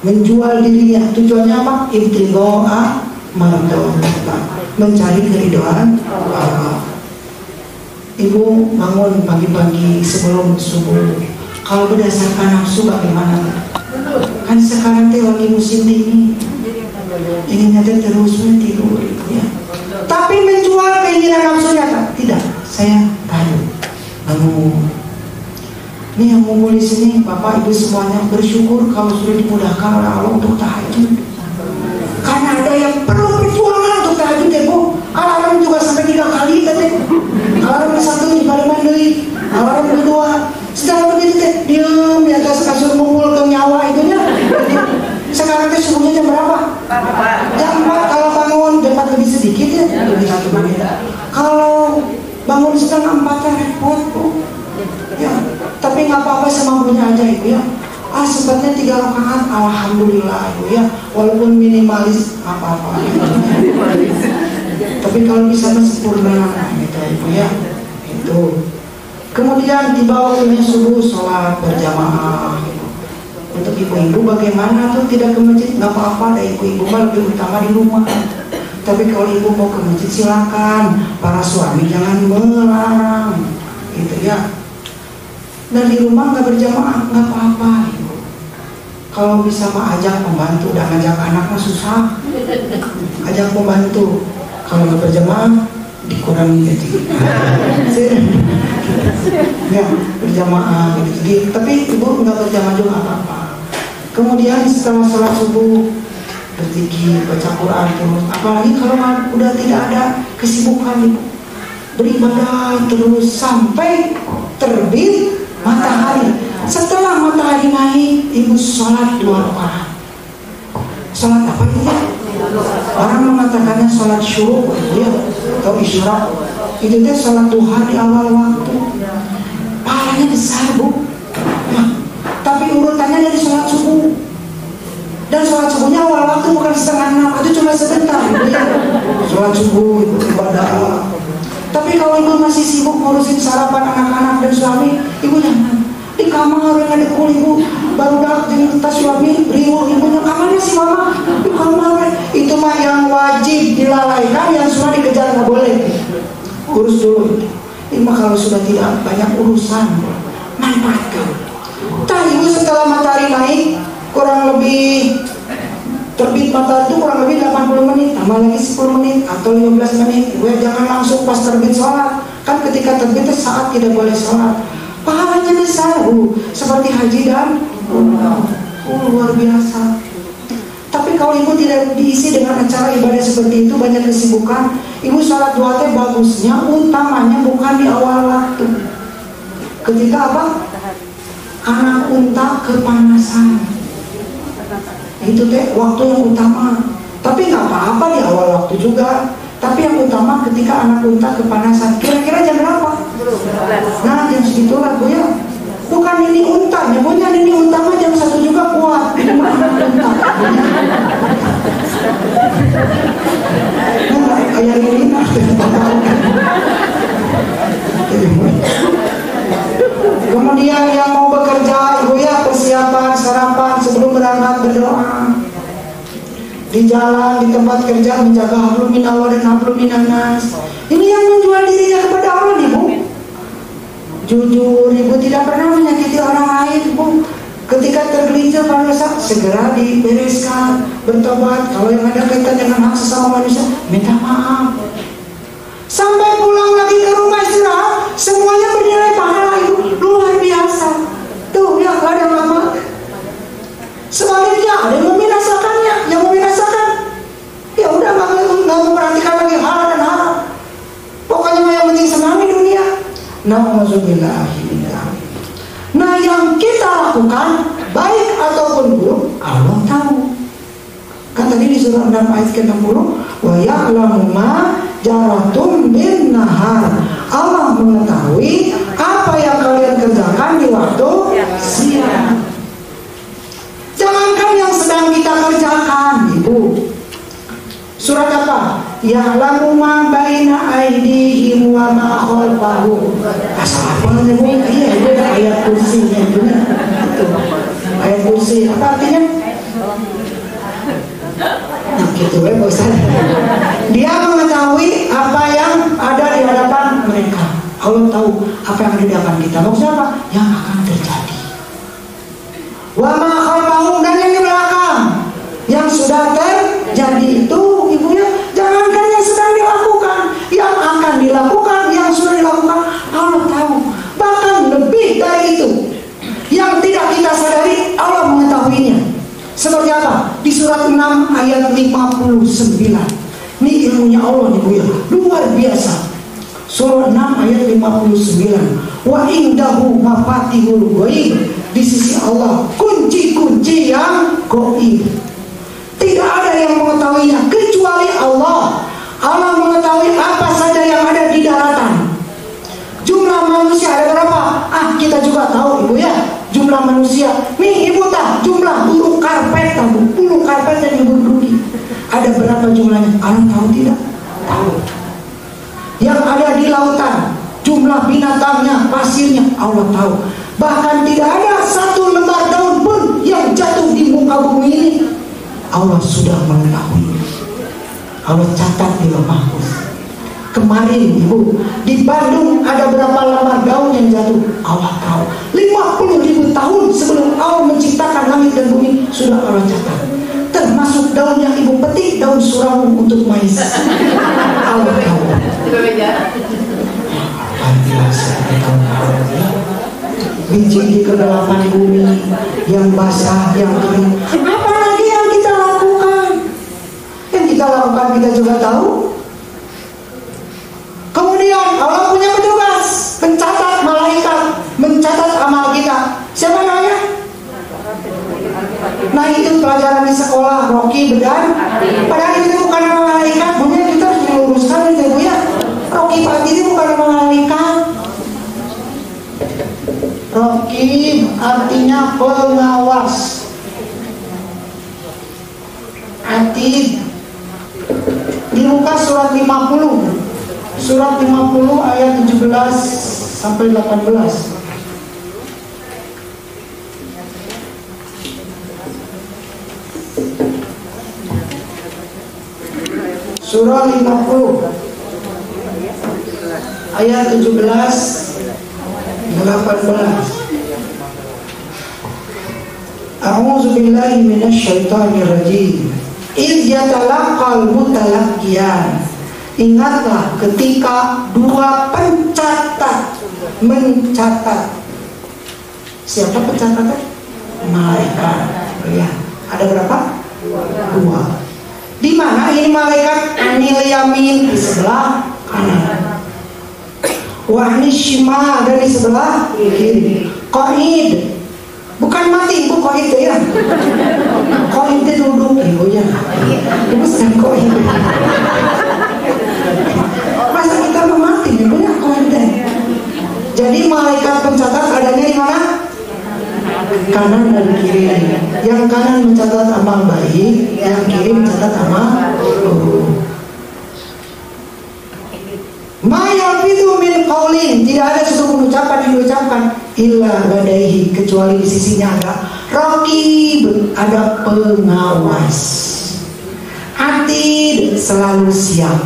menjual dirinya. Tujuannya apa? Ibtigha'a mardhatillah, mencari keridhaan Allah. Ibu bangun pagi-pagi sebelum subuh. Kalau berdasarkan nafsu bagaimana? Kan sekarang teh lagi musim dingin. Inginnya terus tidur ibu ya. Tapi menjual keinginan nafsunya tidak. Saya tahu. Bangun. Ini yang ngumpul di sini, Bapak Ibu semuanya bersyukur kalau sudah dimudahkan oleh Allah untuk tahajud. Karena ada yang perlu perjuangan untuk tahajud ya Bu. Alarm juga sampai 3 kali tadi. Alarm 1 di balik mandi, alarm 2. Setelah begitu teh diam di atas kasur ngumpul ke nyawa itunya. Sekarang teh subuhnya jam berapa? Jam 4. Kalau bangun jam 4 lebih sedikit ya, lebih 1 menit. Kalau bangun setengah 4 repot Bu. Ya, tapi nggak apa-apa semampunya aja ibu ya. Sempatnya 3 rakaat, alhamdulillah ibu ya. Walaupun minimalis apa-apa. Tapi kalau bisa sempurna gitu ibu ya. Itu. Kemudian tiba waktunya subuh sholat berjamaah. Gitu. Untuk ibu-ibu bagaimana tuh tidak ke masjid nggak apa-apa, ada ibu-ibu mah lebih utama di rumah. Tapi kalau ibu mau ke masjid silakan. Para suami jangan melarang. Gitu ya. Dan di rumah nggak berjamaah nggak apa-apa ibu. Kalau bisa mah ajak pembantu, dan ngajak anak mah susah. Ajak pembantu. Kalau nggak berjamaah dikurangi gaji. Ya berjamaah gitu. Tapi ibu nggak berjamaah juga nggak apa-apa. Kemudian setelah sholat subuh berzikir, baca Quran terus. Apalagi kalau udah tidak ada kesibukan ibu, beribadah terus sampai terbit matahari. Setelah matahari naik, ibu sholat 2 rakaat. Sholat apa itu ya? Orang mengatakannya sholat syuruk ya, atau isyraq. Itu teh sholat duha di awal waktu. Pahalanya besar Bu. Nah, tapi urutannya dari sholat subuh. Dan sholat subuhnya awal waktu bukan setengah 6. Itu cuma sebentar ya. Sholat subuh itu ibadah. Tapi kalau ibu masih sibuk ngurusin sarapan anak-anak dan suami, ibu jangan di kamar yang ada ibu baru dak jadi tas suami riuh ibunya kamarnya si mama di kamar. Itu mah yang wajib dilalaikan, yang semua dikejar nggak boleh. Urus dulu. Ini mah kalau sudah tidak banyak urusan, manfaatkan. Tah ibu setelah matahari naik kurang lebih terbit matahari itu kurang lebih 80 menit, tambah lagi 10 menit atau 15 menit. Gue jangan langsung pas terbit sholat. Kan ketika terbit itu saat tidak boleh sholat. Pahalanya besar Bu, seperti haji dan umrah. Luar biasa. Tapi kalau ibu tidak diisi dengan acara ibadah seperti itu, banyak kesibukan, ibu sholat duha teh bagusnya, utamanya bukan di awal waktu. Ketika apa? Anak unta kepanasan. Itu teh waktu yang utama. Tapi nggak apa-apa di awal waktu juga. Tapi yang utama ketika anak unta kepanasan. Kira-kira jam berapa? Nah jam segitu lah Bu ya. Bukan ini unta, nyebutnya ini unta mah jam 1 juga kuat. Ini mah anak unta. Nah kayak ini mah. Kemudian yang mau bekerja ibu ya, persiapan sarapan sebelum berangkat berdoa. Di jalan, di tempat kerja menjaga hablum minallah dan hablum minannas. Ini yang menjual dirinya kepada Allah nih Bu. Jujur ibu tidak pernah menyakiti orang lain Bu. Ketika tergelincir pada dosa segera dibereskan, bertobat. Kalau yang ada kaitan dengan hak sesama manusia minta maaf. Sampai pulang lagi ke rumah istirahat, semuanya bernilai pahala ibu. Luar biasa. Tuh ya gak ada apa-apa. Sebaliknya ada yang membinasakannya, yang membinasakan ya udah nggak memperhatikan lagi halal dan haram. Pokoknya yang penting senang di dunia. Nah yang kita lakukan baik ataupun buruk Allah tahu. Kan tadi di surah 6 ayat ke-60, wa ya'lamu ma jaratum bin nahar. Allah mengetahui apa yang kalian kerjakan di waktu siang. Jangankan yang sedang kita kerjakan, Ibu. Surat apa? Ya'lamu ma baina aydihim wa ma khalfahum. Asal apa Bu? Iya, itu ayat kursinya itu. Ayat kursi apa artinya? Nah gitu ya Pak Ustaz. Dia mengetahui apa yang ada di hadapan mereka. Allah tahu apa yang ada di hadapan kita. Maksudnya apa? Yang akan terjadi. Wa ma khalfahum, dan yang di belakang, yang sudah terjadi itu ibu ya, jangankan yang sedang dilakukan, yang akan dilakukan, yang sudah dilakukan, Allah tahu. Bahkan lebih dari itu, yang tidak kita sadari, Allah mengetahuinya. Seperti apa? Di surat 6 ayat 59. Ini ilmunya Allah nih Bu ya, luar biasa. Surat 6 ayat 59. Wa indahu mafatihul ghaib, di sisi Allah kunci-kunci yang gaib. Tidak ada yang mengetahuinya kecuali Allah. Allah mengetahui apa saja yang ada di daratan. Jumlah manusia ada berapa? Kita juga tahu ibu ya. Jumlah manusia. Nih ibu tahu jumlah bulu karpet, bulu karpet yang ibu duduki. Ada berapa jumlahnya? Allah tahu tidak? Tahu. Yang ada di lautan, jumlah binatangnya, pasirnya, Allah tahu. Bahkan tidak ada satu lembar daun pun yang jatuh di muka bumi ini, Allah sudah mengetahui. Allah catat di Lauh Mahfuz. Kemarin ibu, di Bandung ada berapa lembar daun yang jatuh, Allah tahu. 50.000 tahun sebelum Allah menciptakan langit dan bumi, sudah Allah catat. Termasuk daun yang ibu petik, daun suramu untuk mais. Allah tahu. Biji di kedalaman bumi, yang basah, yang kering. Apalagi yang kita lakukan? Yang kita lakukan kita juga tahu. Kemudian Allah punya petugas, pencatat malaikat, mencatat amal kita. Siapa namanya? Nah itu pelajaran di sekolah Rocky Bedan. Padahal itu bukan nama malaikat. Mungkin kita harus diluruskan itu ya. Rocky Pati itu bukan nama malaikat. Rocky artinya pengawas. Atid. Di Lukas surat 50. Surat 50 ayat 17 sampai 18. Surah 50 ayat 17 18. A'udzu billahi minasyaitonir rajim. Idz yatalaqal mutalaqqiyan. Ingatlah ketika dua pencatat mencatat. Siapa pencatatnya? Malaikat. Ya, ada berapa? Dua. Di mana ini malaikat? Anil yamin, di sebelah kanan. Wahni shimal, dan di sebelah kiri. Qaid, bukan mati, bu qaid ya. Qaid itu duduk, ibu ya. Ibu sedang qaid. Masa kita mau mati, ibu ya qaid. Jadi malaikat pencatat adanya di mana? Kanan dan kiri. Yang kanan mencatat amal baik, yang kiri mencatat amal buruk. Ma yalfidhu min qaulin, tidak ada satu ucapan yang diucapkan illa ladaihi, kecuali di sisinya ada raqib, ada pengawas. Atid, selalu siap.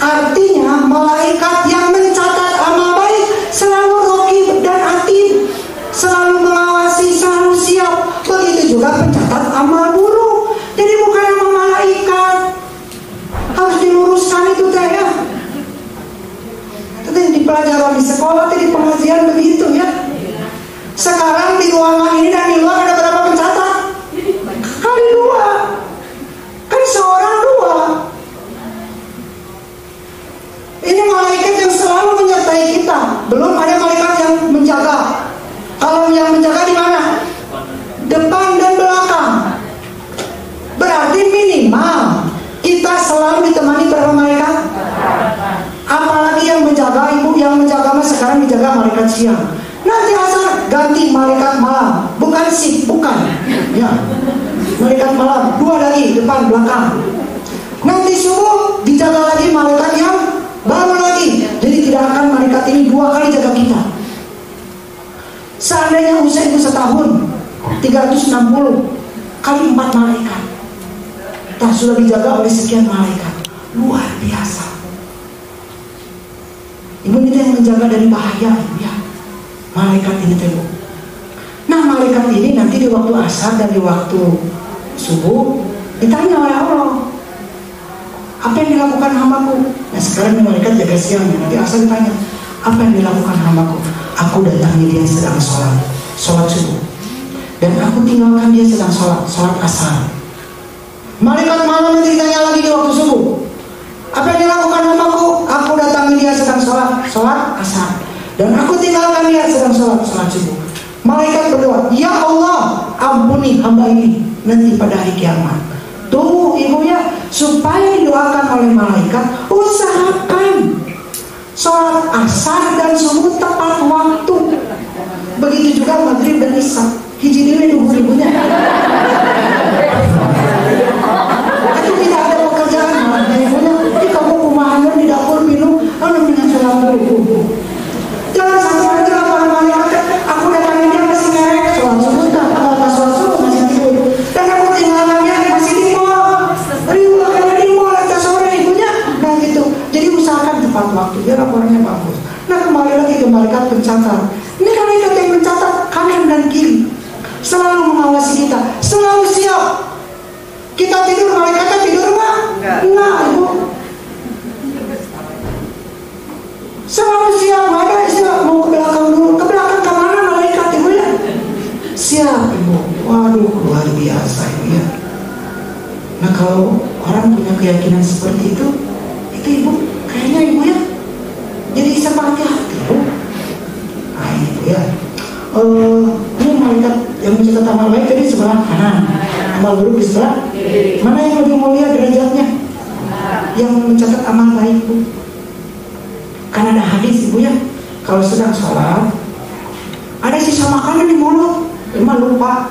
Artinya malaikat yang mencatat amal baik selalu raqib dan atid, selalu mengawasi, selalu siap. Begitu juga pencatat amal buruk. Jadi bukan nama malaikat. Harus diluruskan itu teh ya. Tadi di pelajaran di sekolah, tadi pengajian begitu ya. Sekarang di ruangan ini dan di luar ada berapa pencatat? Kali dua. Kan seorang dua. Ini malaikat yang selalu menyertai kita. Belum ada malaikat yang menjaga. Kalau yang menjaga di mana? Depan dan belakang. Berarti minimal kita selalu ditemani berapa malaikat? Apalagi yang menjaga, ibu yang menjaga mas sekarang dijaga malaikat siang. Nanti asal ganti malaikat malam, bukan shift, bukan. Ya, malaikat malam, dua lagi depan belakang. Nanti subuh dijaga lagi malaikat yang baru lagi. Jadi tidak akan malaikat ini dua kali jaga kita. Seandainya usia itu setahun, 360 kali 4 malaikat. Tak sudah dijaga oleh sekian malaikat. Luar biasa. Ibu ini yang menjaga dari bahaya, Ibu ya. Malaikat ini temu. Nah, malaikat ini nanti di waktu asar dan di waktu subuh ditanya oleh Allah, apa yang dilakukan hamaku? Nah, sekarang malaikat jaga siangnya, nanti asar ditanya, apa yang dilakukan hamaku? Aku datangi dia sedang sholat subuh, dan aku tinggalkan dia sedang sholat asar. Malaikat malam nanti ditanya lagi di waktu subuh, apa yang dilakukan hamaku? Aku datangi dia sedang sholat asar, dan aku tinggalkan dia sedang sholat subuh. Malaikat berdoa, ya Allah, ampuni hamba ini nanti pada hari kiamat. Tuh ibu ya, supaya didoakan oleh malaikat, usahakan sholat asar dan subuh tepat waktu. Begitu juga maghrib dan isya. Hiji diri nunggu ibunya. Itu tidak ada pekerjaan. Ibunya, kamu kumahan di dapur minum, dengan salam dulu. Jangan satu lagi laporan malaikat, aku datangin dia masih ngerek, sholat subuh masih tidur, dan aku tinggalkan dia masih di mall, riuh karena di mall aja sore ibunya. Nah gitu, jadi usahakan tepat waktu biar laporannya bagus. Nah, kembali lagi ke malaikat pencatat. Ini malaikat yang mencatat kanan dan kiri, selalu mengawasi kita, selalu siap. Kita tidur, malaikatnya tidur nggak? Enggak, ibu. Selalu siap, ada siap. Mau ke belakang dulu, ke belakang ke mana malaikat ibu ya? Siap ibu. Waduh, luar biasa ibu ya. Nah, kalau orang punya keyakinan seperti itu ibu kayaknya ibu ya jadi seperti hati ibu. Nah ini ibu ya. Ini malaikat yang mencatat amal baik tadi sebelah kanan, amal buruk di sebelah mana yang lebih mulia derajatnya? Yang mencatat amal baik ibu. Karena ada hadis ibu ya, kalau sedang sholat ada sisa makanan di mulut, cuma lupa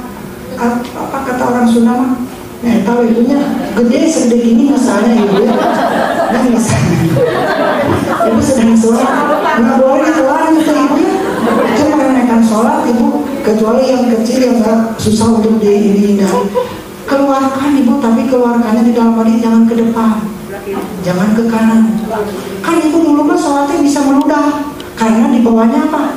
apa kata orang Sunda mah. Nah, tahu ibunya gede segede gini masalahnya ibu ya. Nah, misalnya ibu sedang sholat, nggak boleh ditelan gitu ibu ya. Cuma menaikkan sholat ibu, kecuali yang kecil yang nggak susah untuk dihindari. Keluarkan ibu, tapi keluarkannya di dalam hadis jangan ke depan, jangan ke kanan. Kan ibu dulu mah sholatnya bisa meludah, karena di bawahnya apa?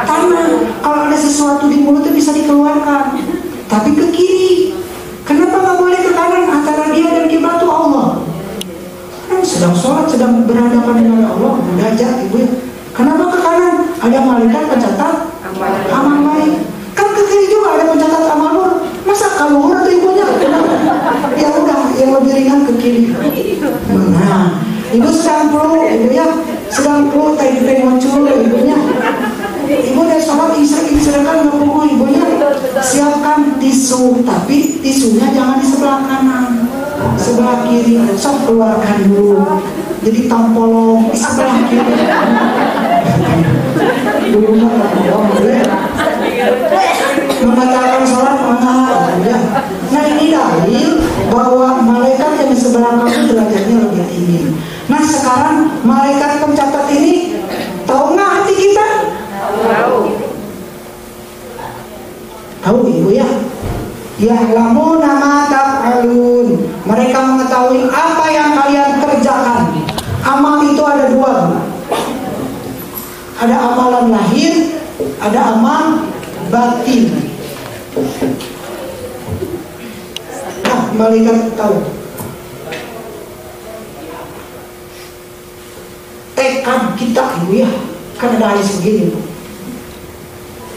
Tanah. Kalau ada sesuatu di mulutnya bisa dikeluarkan, tapi ke kiri. Kenapa nggak boleh ke kanan? Antara dia dan kiblat itu Allah. Kan sedang sholat, sedang berhadapan dengan Allah, belajar ibu ya. Kenapa ke kanan? Ada malaikat pencatat amal baik. Kan ke kiri juga ada pencatat amal buruk. Masa kalau atau ibunya? Ya udah, yang lebih ringan ke kiri. Nah, ibu sedang flu, ibu ya, sedang flu, tadi muncul ibunya. Ibu udah sholat istirahat nggak perlu ibunya. Siapkan tisu, tapi tisunya jangan di sebelah kanan, sebelah kiri. Sok keluarkan dulu, jadi tampolong di sebelah kiri. Dulunya membatalkan sholat mahal ya. Nah ini dalil bahwa malaikat yang di sebelah kanan derajatnya lebih tinggi. Nah sekarang malaikat pencatat ini tahu nggak hati kita? Tahu ibu ya? Ya'lamu nama taf'alun. Mereka mengetahui apa yang kalian kerjakan. Amal itu ada dua. Ada amalan lahir, ada amal batin. Nah, malaikat tahu. Tekad kita ibu ya, kan ada hadis begini bu.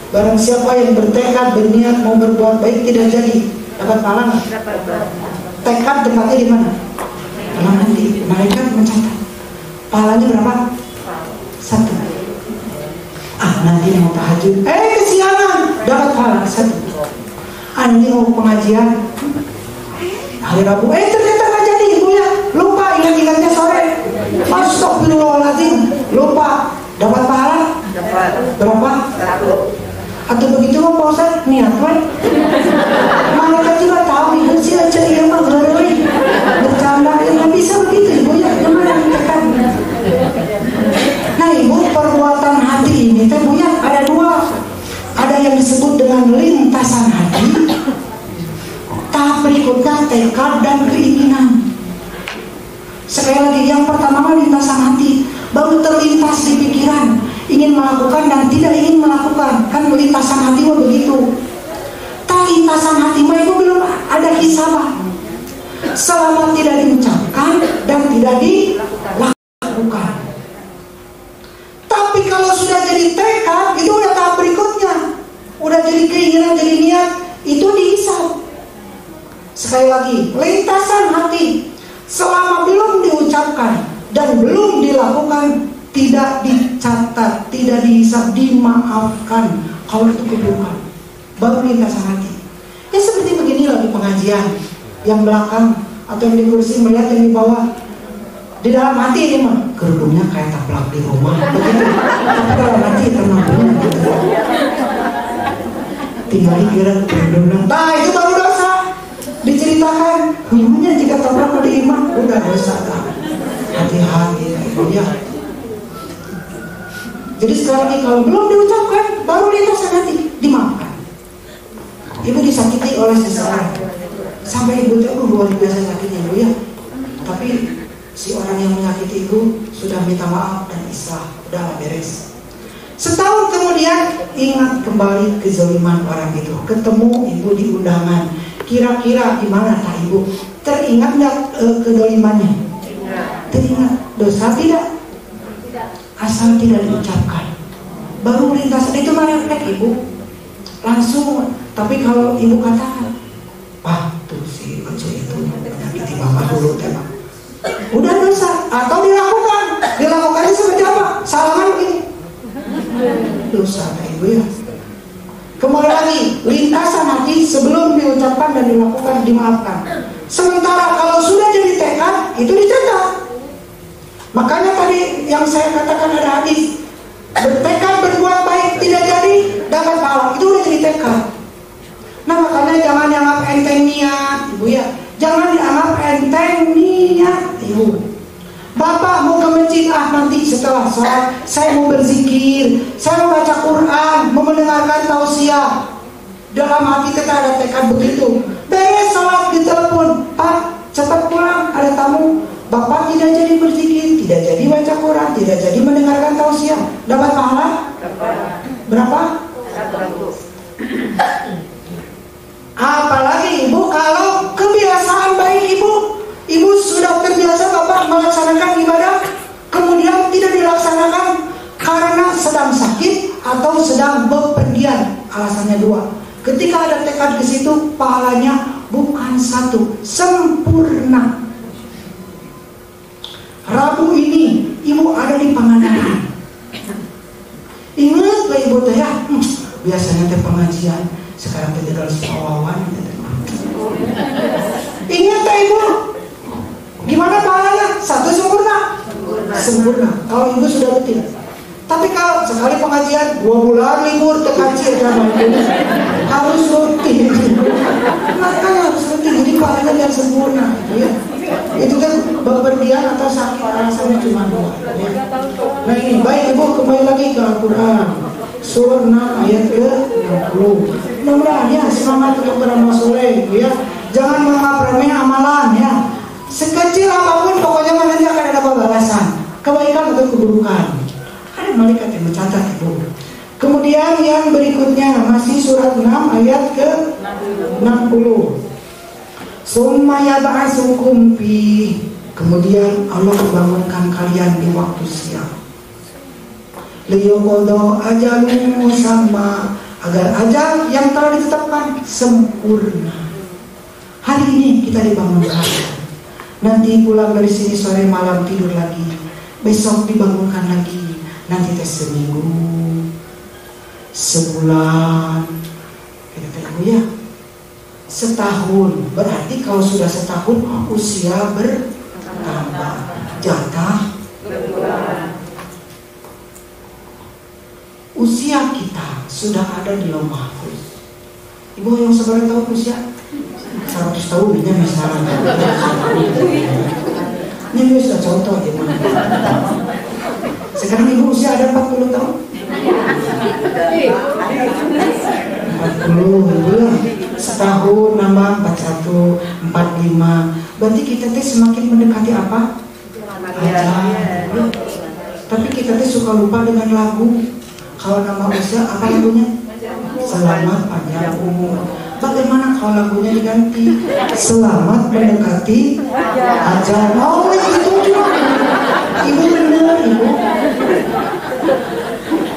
Barang siapa yang bertekad berniat mau berbuat baik tidak jadi, dapat pahala nggak? Tekad tempatnya di mana? Dalam hati. Malaikat mencatat. Pahalanya berapa? 1. Nanti mau tahajud, kesiangan, dapat pahala 1. Nanti mau pengajian hari Rabu, ternyata nggak jadi ibu ya, lupa ingat-ingatnya sore. Astagfirullahaladzim, lupa, dapat pahala berapa? Atau begitu mau Pak Ustaz, niat kan? Malaikat juga tahu ibu sih aja ya mah bercanda, nggak bisa begitu ibu ya, gimana tekan? Nah ibu, perbuatan hati ini bu ya ada dua. Ada yang disebut dengan lintasan hati, Tahap berikutnya tekad dan keinginan. Sekali lagi, yang pertama lintasan hati, baru terlintas di pikiran, ingin melakukan dan tidak ingin melakukan. Kan lintasan hati mah begitu. Lintasan hati mah itu belum ada hisabah. Selama tidak diucapkan dan tidak dilakukan. Tapi kalau sudah jadi tekad, itu udah tahap berikutnya. Udah jadi keinginan, jadi niat, itu dihisab. Sekali lagi, lintasan hati selama belum diucapkan dan belum dilakukan, tidak dicatat, tidak dihisab, dimaafkan kalau itu keburukan. Baru lintasan hati. Ya seperti beginilah di pengajian, yang belakang atau yang di kursi melihat yang di bawah. Di dalam hati ini mah kerudungnya kayak taplak di rumah begitu. Tapi dalam hati tenang gitu. Tinggal dikira kerudungnya. Nah itu baru dosa. Diceritakan, hukumnya jika taplak di imam udah dosa dah. Hati-hati ya. Jadi sekali lagi, kalau belum diucapkan, baru lintasan hati, dimaafkan. Ibu disakiti oleh seseorang, sampai ibu tuh luar biasa sakitnya ibu ya. Tapi si orang yang menyakiti ibu sudah minta maaf dan islah, udah beres. Setahun kemudian ingat kembali kezaliman orang itu, ketemu ibu di undangan. Kira-kira gimana tak ibu? Teringat nggak kezalimannya? Teringat. Dosa tidak? Asal tidak diucapkan. Baru lintasan itu mah refleks ibu. Langsung. Tapi kalau ibu katakan, wah tuh si Oce itu menyakiti mama dulu tema. Udah dosa. Atau dilakukan. Dilakukannya seperti apa? Salaman begini. Dosa nah ibu ya. Kembali lagi, lintasan hati sebelum diucapkan dan dilakukan dimaafkan. Sementara kalau sudah jadi tekad, itu dicatat. Makanya tadi yang saya katakan ada hadis, bertekad berbuat baik tidak jadi dapat pahala, itu udah jadi tekad. Nah makanya jangan dianggap enteng niat, ibu ya. Jangan dianggap enteng niat, ibu. Bapak mau ke masjid, nanti setelah sholat saya mau berzikir, saya mau baca Quran, mau mendengarkan tausiah. Dalam hati kita ada tekad begitu. Beres sholat ditelepon, Pak cepat pulang ada tamu. Bapak tidak jadi berzikir, tidak jadi baca Quran, tidak jadi mendengarkan tausiah. Dapat pahala? Berapa? 100. Apalagi ibu kalau kebiasaan baik ibu sudah terbiasa bapak melaksanakan ibadah, kemudian tidak dilaksanakan karena sedang sakit atau sedang bepergian. Alasannya dua. Ketika ada tekad ke situ, pahalanya bukan 1, sempurna. Rabu ini ibu ada di Pangandaran. Ingatlah ibu teh ya, biasanya teh pengajian, sekarang teh tinggal sepawawan. Ingat teh ibu, gimana pahalanya? 1 sempurna. Sempurna. Kalau ibu sudah rutin. Tapi kalau sekali pengajian 2 bulan libur terkacir kan harus rutin. Makanya harus rutin. Jadi pahalanya biar sempurna. Ya. Itu kan bepergian atau sakit alasannya cuma 2 ya. Nah ini baik ibu kembali lagi ke Al-Quran surah 6 ayat ke-60. Mudah-mudahan ya semangat untuk beramal soleh ya. Jangan menganggap remeh amalan ya. Sekecil apapun pokoknya nanti akan ada pembalasan, kebaikan atau keburukan. Ada malaikat yang mencatat ibu. Kemudian yang berikutnya masih surat 6 ayat ke-60. Summa yab'atsukum fi. Kemudian Allah membangunkan kalian di waktu siang. Liyuqada ajalun musamma, agar ajal yang telah ditetapkan sempurna. Hari ini kita dibangunkan. Nanti pulang dari sini sore malam tidur lagi. Besok dibangunkan lagi. Nanti tes seminggu, sebulan, kata-kata ya. Setahun, berarti kalau sudah setahun usia bertambah, jatah usia kita sudah ada di Lauh Mahfuz. Ibu yang sebenarnya tahu usia 100 tahun ini misalnya. Ini sudah contoh gimana. Sekarang ibu usia ada 40 tahun. 40 40, belum setahun nambah 41, 45. Berarti kita teh semakin mendekati apa? Ajal. Tapi kita teh suka lupa dengan lagu. Kalau nama usia apa lagunya? Selamat panjang umur. Bagaimana kalau lagunya diganti? Selamat mendekati ajal. Oh, itu juga. Ibu benar, ibu.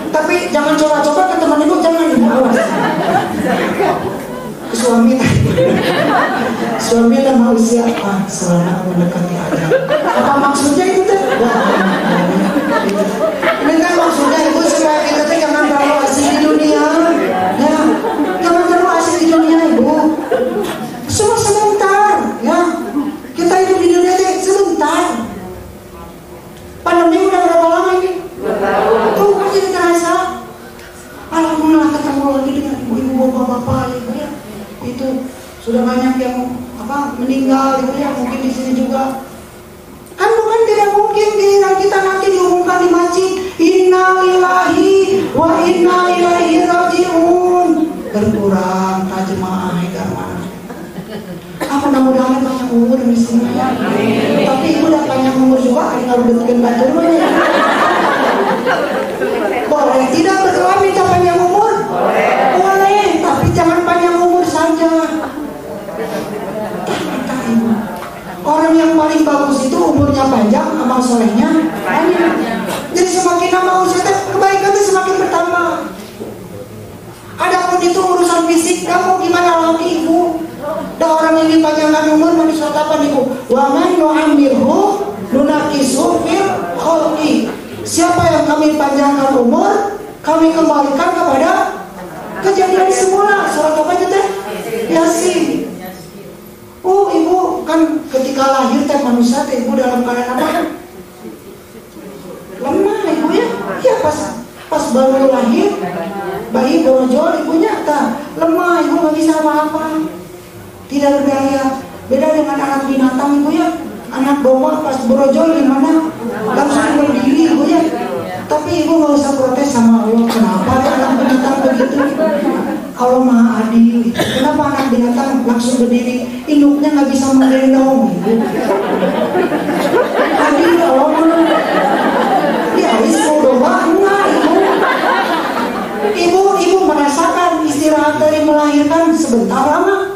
Tapi jangan coba-coba ke teman ibu, jangan ibu, awas. Suami nama usia apa? Selamat mendekati ajal. Apa maksudnya itu teh? Ini kan maksudnya ibu supaya kita teh jangan terlalu asik di dunia, ya. Jangan terlalu asik di dunia ibu. Cuma sebentar, ya. Kita hidup di dunia teh sebentar. Pandemi udah berapa lama ini? 2 tahun. Tuh kan jadi terasa. Alhamdulillah ketemu lagi dengan ibu-ibu bapak-bapak ibu ya. Itu sudah banyak yang meninggal ibu ya, mungkin di sini juga. Kan bukan tidak mungkin giliran kita nanti diumumkan di masjid, inna lillahi wa inna ilaihi rajiun. Berkurang tajemaah mana. Mudah-mudahan panjang umur di sini ya. Tapi ibu udah panjang umur juga, ada ngarubetkeun batur mah ya. Boleh tidak berdoa minta panjang umur? Boleh, tapi jangan panjang umur saja. Orang yang paling bagus itu umurnya panjang, amal solehnya banyak. Jadi semakin lama usia kebaikan itu semakin bertambah. Adapun itu urusan fisik, kamu gimana lagi ibu? Dan orang yang dipanjangkan umur mau disuruh apa ibu? Wa man nu'ammirhu nunakisu fil khalqi. Siapa yang kami panjangkan umur, kami kembalikan kepada kejadian semula. Surat apa aja teh? Yasin. Oh ibu kan ketika lahir teh manusia teh ibu dalam keadaan apa? Lemah ibu ya. Iya pas baru lahir bayi borojol ibunya tak lemah, ibu nggak bisa apa-apa, tidak berdaya. Beda dengan anak binatang ibu ya. Anak domba pas borojol gimana? Langsung berdiri ibu ya. Tapi ibu nggak usah protes sama Allah. Kenapa anak binatang begitu? Allah maha adil. Kenapa anak binatang langsung berdiri? Induknya nggak bisa menggendong ibu. Adil Allah. Ya ibu domba enggak ibu. Ibu merasakan istirahat dari melahirkan sebentar lama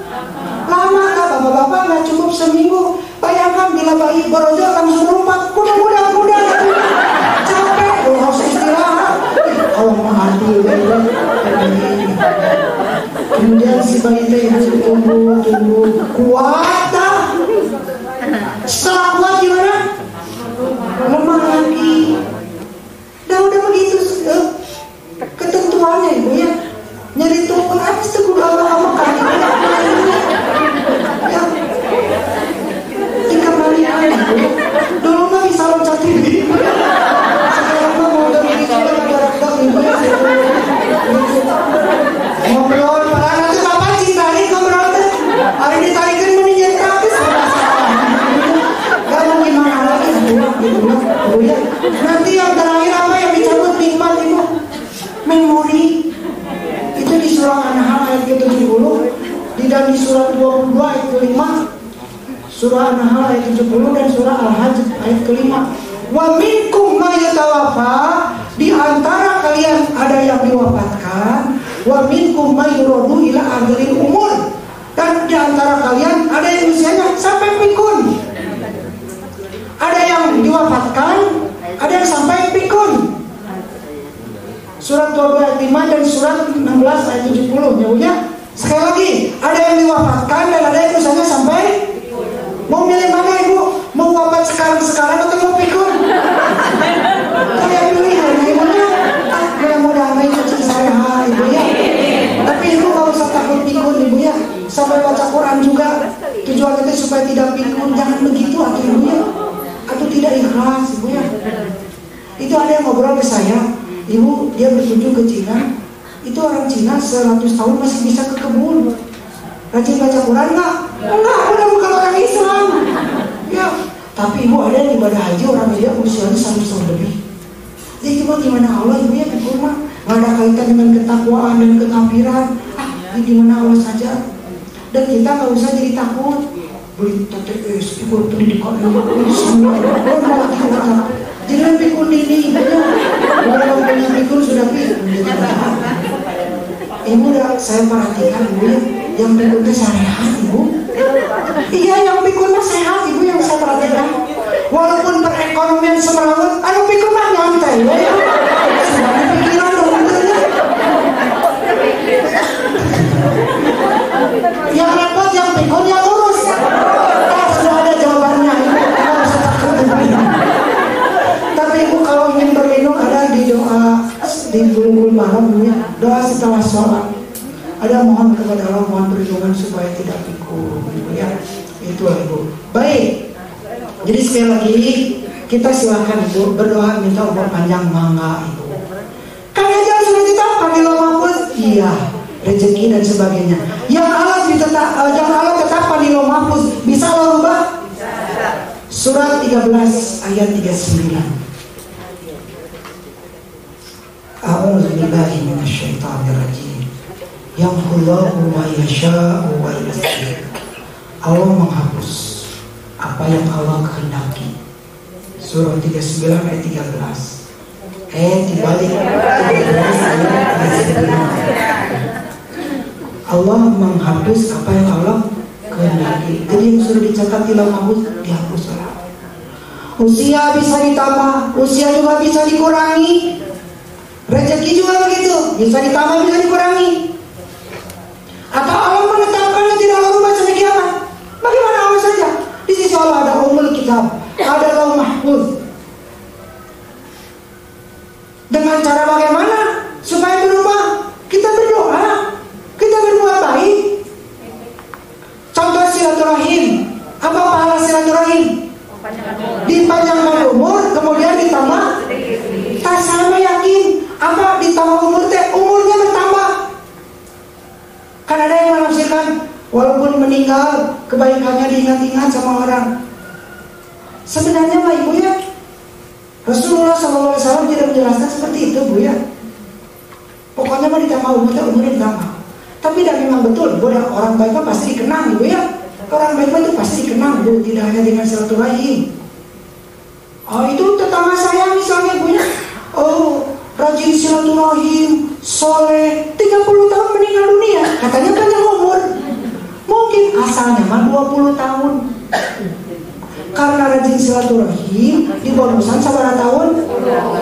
kak bapak-bapak nggak cukup seminggu. Bayangkan bila bayi borojol langsung lompat mudah capek harus istirahat. Allah maha adil. Kemudian si bayi itu tumbuh kuat setelah kuat gimana? Lemah lagi. Udah begitu ketentuannya ibu ya. Nyari tumpeng habis itu kudu apa kan ya. Tingkat balikan ibu. Dulu mah bisa loncat tinggi. Sekarang mah mau dari sudah jarak ibu ya. Ngobrol padahal nanti bapak ditarik ngobrol teh. Hari ditarikin mending habis. Gak mau gimana lagi ibu ya. Nanti yang terakhir apa yang dicabut nikmat ibu? Memori. Itu di surah An-Nahl ayat ke-70 dan di surah 22 ayat ke-5. Surah An-Nahl ayat 70 dan surah Al-Hajj ayat ke-5. Wa minkum may yatawaffa, di antara kalian ada yang diwafatkan, wa minkum may yuradu ila adzalil umur, dan di antara kalian ada yang usianya sampai pikun. Ada yang diwafatkan, ada yang sampai pikun. Surat 12 ayat 5 dan surat 16 ayat 70 jauhnya. Sekali lagi, ada yang diwafatkan dan ada yang usianya sampai. Mau milih mana ibu? Mau wafat sekarang atau mau pikun? Kalian pilih mana ibunya? Mudah-mudahan itu saya ibu ya. Tapi ibu gak usah takut pikun ibu ya. Sampai baca Quran juga. Tujuan kita supaya tidak pikun. Jangan begitu atau ibu ya. Atau tidak ikhlas ibu ya. Itu ada yang ngobrol ke saya. Ibu, dia berkunjung ke Cina. Itu orang Cina 100 tahun masih bisa ke kebun. Rajin baca Quran nggak? Enggak, udah bukan orang Islam. Ya, tapi ibu ada yang ibadah haji orang dia usianya 100 tahun lebih. Jadi cuma gimana Allah ibu ya di rumah nggak ada kaitan dengan ketakwaan dan kekafiran. gimana Allah saja. Dan kita nggak usah jadi takut. Beli TTS, ikut pendidikan semua. Jangan pikun ini. Kalau punya pikun sudah pikun. Ibu udah saya perhatikan ibu yang pikun itu sehat ibu. Iya yang pikun mah sehat ibu yang saya perhatikan. Walaupun perekonomian semerawut, pikun mah nyantai. Sudah pikiran dong. Yang repot yang pikun yang urus. Sudah ada jawabannya. Tapi ibu kalau ingin berlindung ada di doa di bulu-bulu malam doa setelah sholat. Ada mohon kepada Allah, mohon perlindungan supaya tidak pikun. Ya, itu ibu. Baik. Jadi sekali lagi kita silakan ibu berdoa minta umur panjang mangga ibu. Kan aja sudah ditetapkan di lauh mahfuz. Iya. Rezeki dan sebagainya. Yang Allah tetapkan di lauh mahfuz bisa Allah rubah? Surat 13 ayat 39. A'udzubillahi minasyaitonir rajim. Yamhullahu ma yasha'u wa yusbir. Allah menghapus apa yang Allah kehendaki. Surah 39 ayat 13. Dibalik 13 ayat 39. Allah menghapus apa yang Allah kehendaki. Jadi yang sudah dicatat di lauh mahfuz dihapus. Usia bisa ditambah, usia juga bisa dikurangi. Rezeki juga begitu, bisa ditambah bisa dikurangi. Atau Allah menetapkannya tidak Allah rubah sampai kiamat. Bagaimana Allah saja? Di sisi Allah ada umul kitab, ada lauh mahfuz. Dengan cara bagaimana supaya berubah? Kita berdoa, kita berbuat baik. Contoh silaturahim. Apa pahala silaturahim? Dipanjangkan umur, kemudian ditambah. Tak sama yakin. Apa ditambah umur teh? Umurnya bertambah. Kan ada yang menafsirkan walaupun meninggal kebaikannya diingat-ingat sama orang. Sebenarnya mah ibu ya, Rasulullah SAW tidak menjelaskan seperti itu bu ya. Pokoknya mah ditambah umurnya ditambah. Tapi dan memang betul, orang baik mah pasti dikenang ibu ya. Orang baik mah itu pasti dikenang bu, tidak hanya dengan silaturahim. Oh itu tetangga saya misalnya bu ya. Oh rajin silaturahim, soleh, 30 tahun meninggal dunia. Katanya panjang umur. Mungkin asalnya mah 20 tahun. Karena rajin silaturahim dibonusan sabaraha tahun?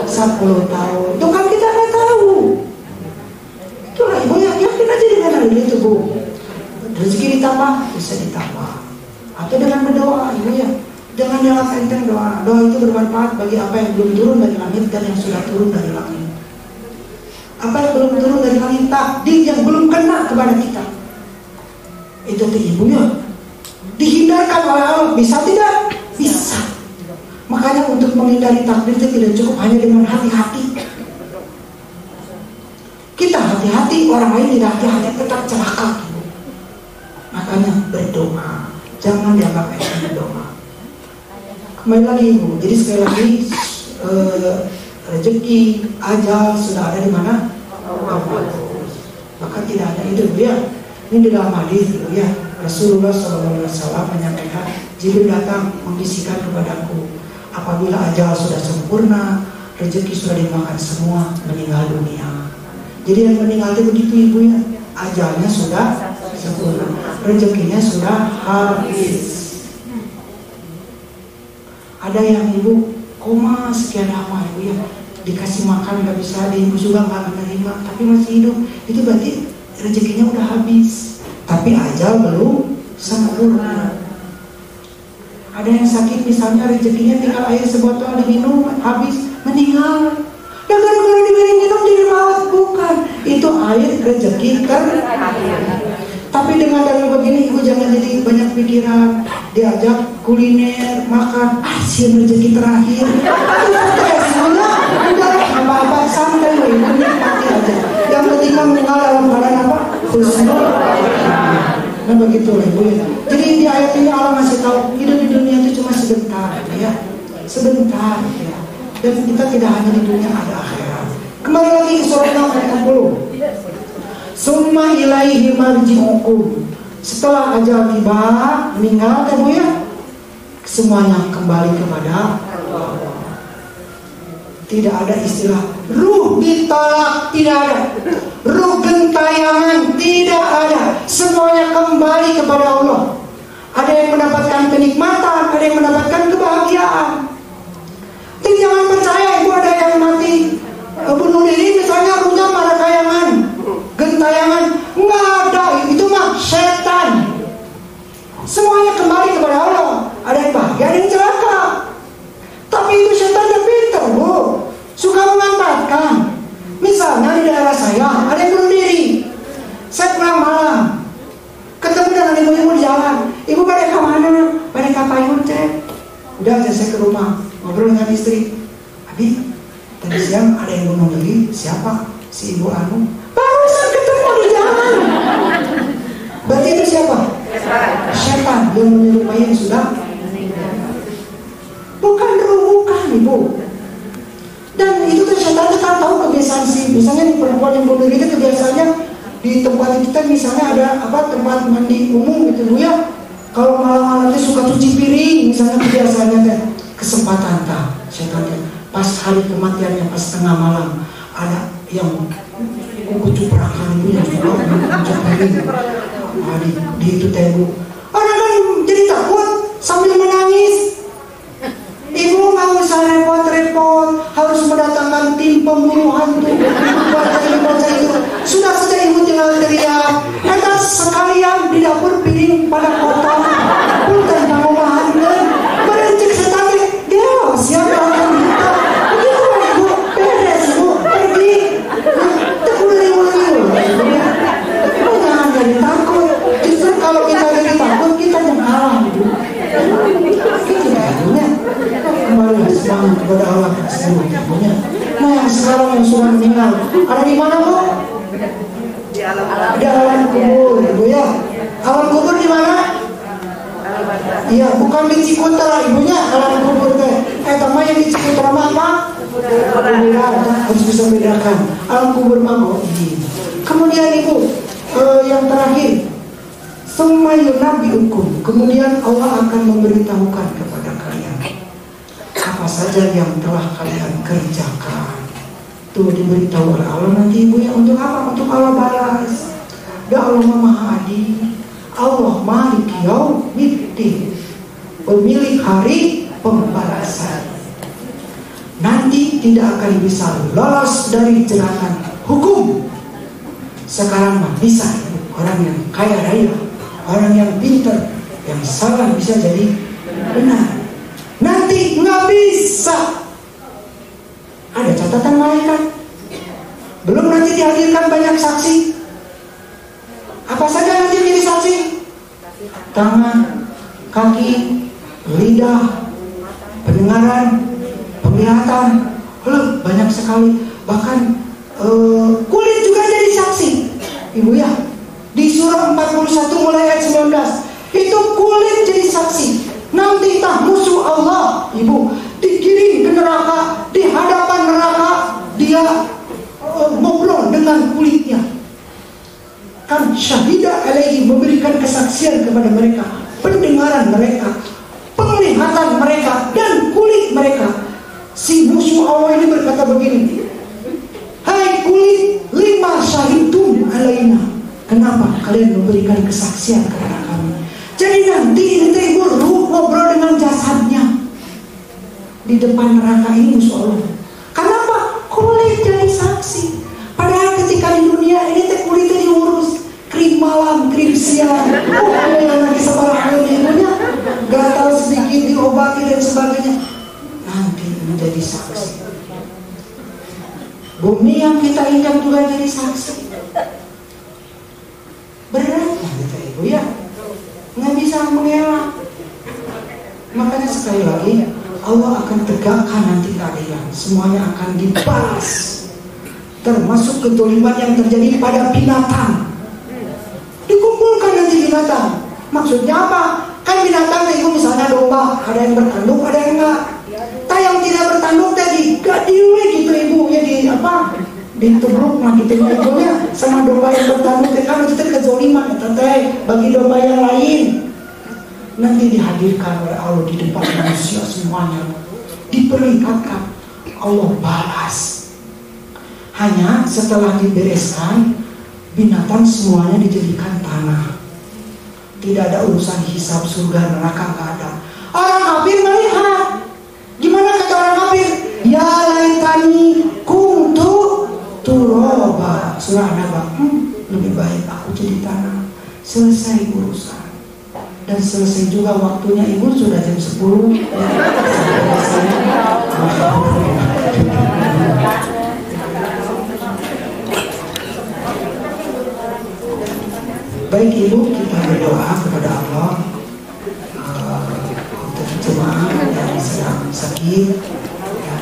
10 tahun. Itu kan kita nggak tahu. Itulah ibu yakin aja dengan hal itu bu. Rezeki ditambah bisa ditambah. Atau dengan berdoa ibu ya. Jangan dianggap enteng doa. Doa itu bermanfaat bagi apa yang belum turun dari langit dan yang sudah turun dari langit. Apa yang belum turun dari langit, takdir yang belum kena kepada kita. Itu tuh ibu ya. Dihindarkan oleh Allah, bisa tidak? Bisa. Makanya untuk menghindari takdir itu tidak cukup hanya dengan hati-hati. Kita hati-hati, orang lain tidak hati-hati, tetap celaka. Makanya berdoa, jangan dianggap enteng berdoa. Kembali lagi ibu, jadi sekali lagi rezeki, ajal sudah ada di mana? Bahkan tidak ada itu bu ya. Ini di dalam hadis bu ya. Rasulullah SAW menyampaikan, Jibril datang membisikkan kepadaku, apabila ajal sudah sempurna, rezeki sudah dimakan semua, meninggal dunia. Jadi yang meninggal itu begitu ibu ya. Ajalnya sudah sempurna, rezekinya sudah habis. Ada yang ibu koma sekian lama ibu ya, dikasih makan nggak bisa, ibu juga nggak menerima, tapi masih hidup. Itu berarti rezekinya udah habis, tapi ajal belum sempurna. Ada yang sakit misalnya rezekinya tinggal air sebotol diminum habis, meninggal. Dan gara-gara diberi minum jadi maut, bukan. Itu air rezeki Tapi dengan dalil begini ibu jangan jadi banyak pikiran. Diajak kuliner, makan, hasil rezeki terakhir. Udah apa-apa santai ibu nikmati aja. Yang penting meninggal dalam keadaan apa? Husnul. Nah begitulah ibu ya. Jadi di ayat ini Allah masih tahu hidup di dunia itu cuma sebentar ya. Sebentar ya. Dan kita tidak hanya di dunia, ada akhirat. Kembali lagi ke surat 60. Summa ilaihi marji'ukum. Setelah ajal tiba, meninggal kan Bu ya, semuanya kembali kepada Allah. Tidak ada istilah ruh ditolak, tidak ada. Ruh gentayangan, tidak ada. Semuanya kembali kepada Allah. Ada yang mendapatkan kenikmatan, ada yang mendapatkan kebahagiaan. Jadi jangan percaya Ibu ada yang mati bunuh diri misalnya punya pada kayangan, gentayangan. Nggak ada, itu mah setan. Semuanya kembali kepada Allah. Ada yang bahagia, ada yang celaka. Tapi itu setan yang pintar Bu, suka memanfaatkan. Misalnya di daerah saya ada yang bunuh diri. Saya pulang malam, ketemu dengan ibu-ibu di jalan. Ibu pada kemana? Pada kapayun cek. Udah saya ke rumah, ngobrol dengan istri. Abi, tadi siang ada yang bunuh diri. Siapa? Si Ibu Anu. Barusan ketemu di jalan. Berarti itu siapa? Setan yang menyerupai yang sudah. Bukan ruh, bukan Ibu. Dan itu tuh setan itu kan tahu kebiasaan sih. Misalnya perempuan yang bunuh diri itu kebiasaannya di tempat kita misalnya ada tempat mandi umum gitu Bu ya. Kalau malam-malam itu suka cuci piring misalnya, kebiasaannya teh kesempatan setannya pas hari kematiannya pas tengah malam ada yang kucuperakan itu yang suka cuci piring. Di itu teh Bu. Orang kan jadi takut sambil menangis. Ibu nggak usah repot-repot harus mendatangkan tim pembunuh hantu baca itu. Sudah saja Ibu tinggal teriak, kita sekalian di dapur piring pada kotor pun tanpa ngobahan dan berencik setari dia siapa akan kita begitu Ibu, beres Ibu, pergi terkulih-kulih. Ibu jangan jadi takut. Justru kalau kita jadi takut kita mengalah Ibu. Kembali semangat kepada Allah semuanya. Nah yang sekarang yang sudah meninggal ada di mana Bu? Di alam kubur Ibu ya. Alam kubur di mana? Iya, bukan di Cikutra Ibunya alam kubur teh. Sama yang di Cikutra apa? Harus bisa bedakan. Alam kubur mah kemudian Ibu yang terakhir, summa yunabbi'ukum. Kemudian Allah akan memberitahukan kepada kalian apa saja yang telah kalian kerjakan. Tuh diberitahu oleh Allah nanti Ibu ya. Untuk apa? Untuk Allah balas. Dan Allah Maha Adil. Allah Malik Yaumiddin, pemilik hari pembalasan. Nanti tidak akan bisa lolos dari jeratan hukum. Sekarang mah bisa orang yang kaya raya, orang yang pintar, yang salah bisa jadi benar. Nanti nggak bisa. Ada catatan malaikat. Belum nanti dihadirkan banyak saksi. Apa saja nanti menjadi saksi? Tangan, kaki, lidah, pendengaran, penglihatan. Banyak sekali. Bahkan kulit juga jadi saksi. Ibu ya, di surah 41 mulai ayat 19 itu kulit jadi saksi. Nanti tak musuh Allah Ibu dikirim ke neraka, di hadapan neraka dia ngobrol dengan kulitnya. Kan syahidah alaihi, memberikan kesaksian kepada mereka, pendengaran mereka, penglihatan mereka, dan kulit mereka. Si musuh Allah ini berkata begini, hai kulit, lima syahidum alaina. Kenapa kalian memberikan kesaksian kepada kami? Jadi nanti ini Ibu ngobrol dengan jasadnya di depan neraka ini musuh Allah. Kenapa? Kulit jadi saksi. Padahal ketika di dunia ini kulitnya diurus, krim malam, krim siang, yang lagi sebarang ibunya, gatal sedikit diobati dan sebagainya. Nanti menjadi saksi. Bumi yang kita injak juga jadi saksi. Berat kita Ibu ya, nggak bisa mengelak. Makanya sekali lagi Allah akan tegakkan nanti keadilan. Semuanya akan dibalas, termasuk kezaliman yang terjadi pada binatang. Dikumpulkan nanti binatang. Maksudnya apa? Kan binatang itu misalnya domba, ada yang bertanduk, ada yang enggak. Yang tidak bertanduk tadi gak diulik gitu Ibu ya, ditubruk mah gitu ya sama domba yang bertanduk kan itu kezoliman teh bagi domba yang lain. Nanti dihadirkan oleh Allah di depan manusia semuanya, diperlihatkan Allah balas. Hanya setelah dibereskan, binatang semuanya dijadikan tanah. Tidak ada urusan hisab surga neraka, nggak ada. Orang kafir melihat, gimana kata orang kafir? Ya laitani kuntu turoba. Surah Naba, lebih baik aku jadi tanah. Selesai urusan. Dan selesai juga waktunya. Ibu sudah jam 10 ya. Baik Ibu, kita berdoa kepada Allah untuk jemaah yang sedang sakit ya.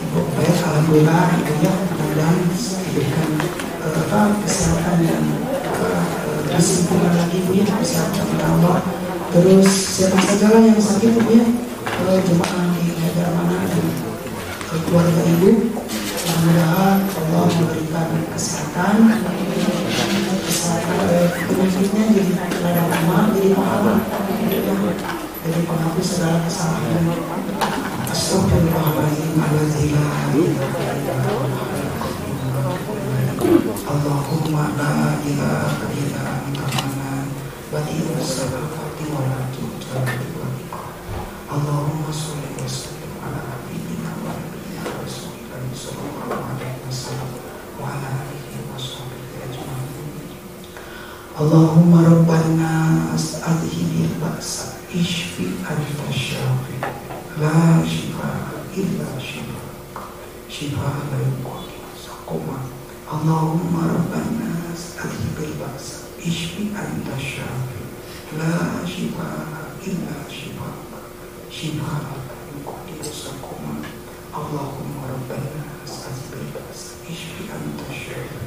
Ibu baik, alhamdulillah Ibu ya, mudah-mudahan diberikan kesehatan dan kesimpulan lagi Bu ya, kesehatan kepada Allah. Terus siapa saja yang sakit Bu ya, jemaah di daerah mana dan keluarga Ibu, mudah-mudahan Allah memberikan kesehatan penyakitnya jadi ladang amal, jadi pahala jadi penghapus segala kesalahan. Astagfirullahaladzim. Allahumma la ilaha illa anta manan badi'us samawati wal ardi Allahumma sholli wa sallim ala nabiyyina wa nabiyyina rasulillah sallallahu alaihi wasallam wa ala alihi wa sahbihi ajma'in. Allahumma rabbana adhibil ba'sa ishfi anta syafi la shifa illa shifa shifa la yughadiru saqama. Allahumma rabbana adhibil ba'sa ishfi anta syafi la shifa illa shifa shifa la yughadiru saqama. Allahumma rabbana adhibil ba'sa ishfi anta syafi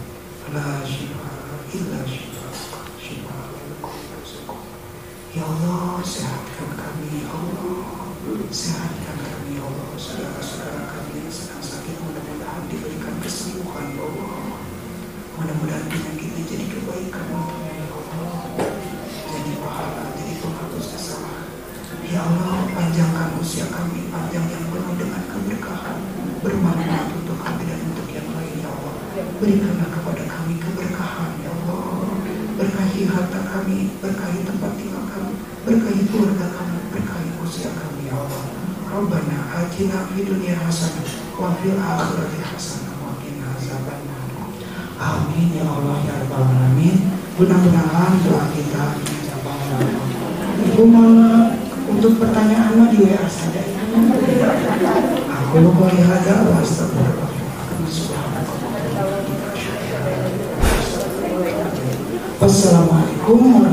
la shifa illa shifa. Ya Allah, sehatkan kami ya Allah, sehatkan kami ya Allah. Saudara-saudara kami yang sedang sakit, mudah-mudahan diberikan kesembuhan ya Allah. Mudah-mudahan penyakitnya jadi kebaikan untuknya ya Allah, jadi pahala, jadi penghapus kesalahan. Ya Allah, panjangkan usia kami, panjang yang penuh dengan keberkahan, bermanfaat untuk kami dan untuk yang lain ya Allah. Berikanlah kepada kami keberkahan ya Allah. Berkahi harta kami, berkahi tempat tinggal kami, berkahi keluarga kami, berkahi usia kami ya Allah. Rabbana atina fid dunya hasanah wa fil akhirati hasanah wa qina azabannar. Amin ya Allah ya rabbal alamin. Mudah-mudahan doa kita dijawab oleh Allah. Ibu mohon untuk pertanyaan mah di WA saja. Aku qouli hadza wa astagfirullah. Wassalamualaikum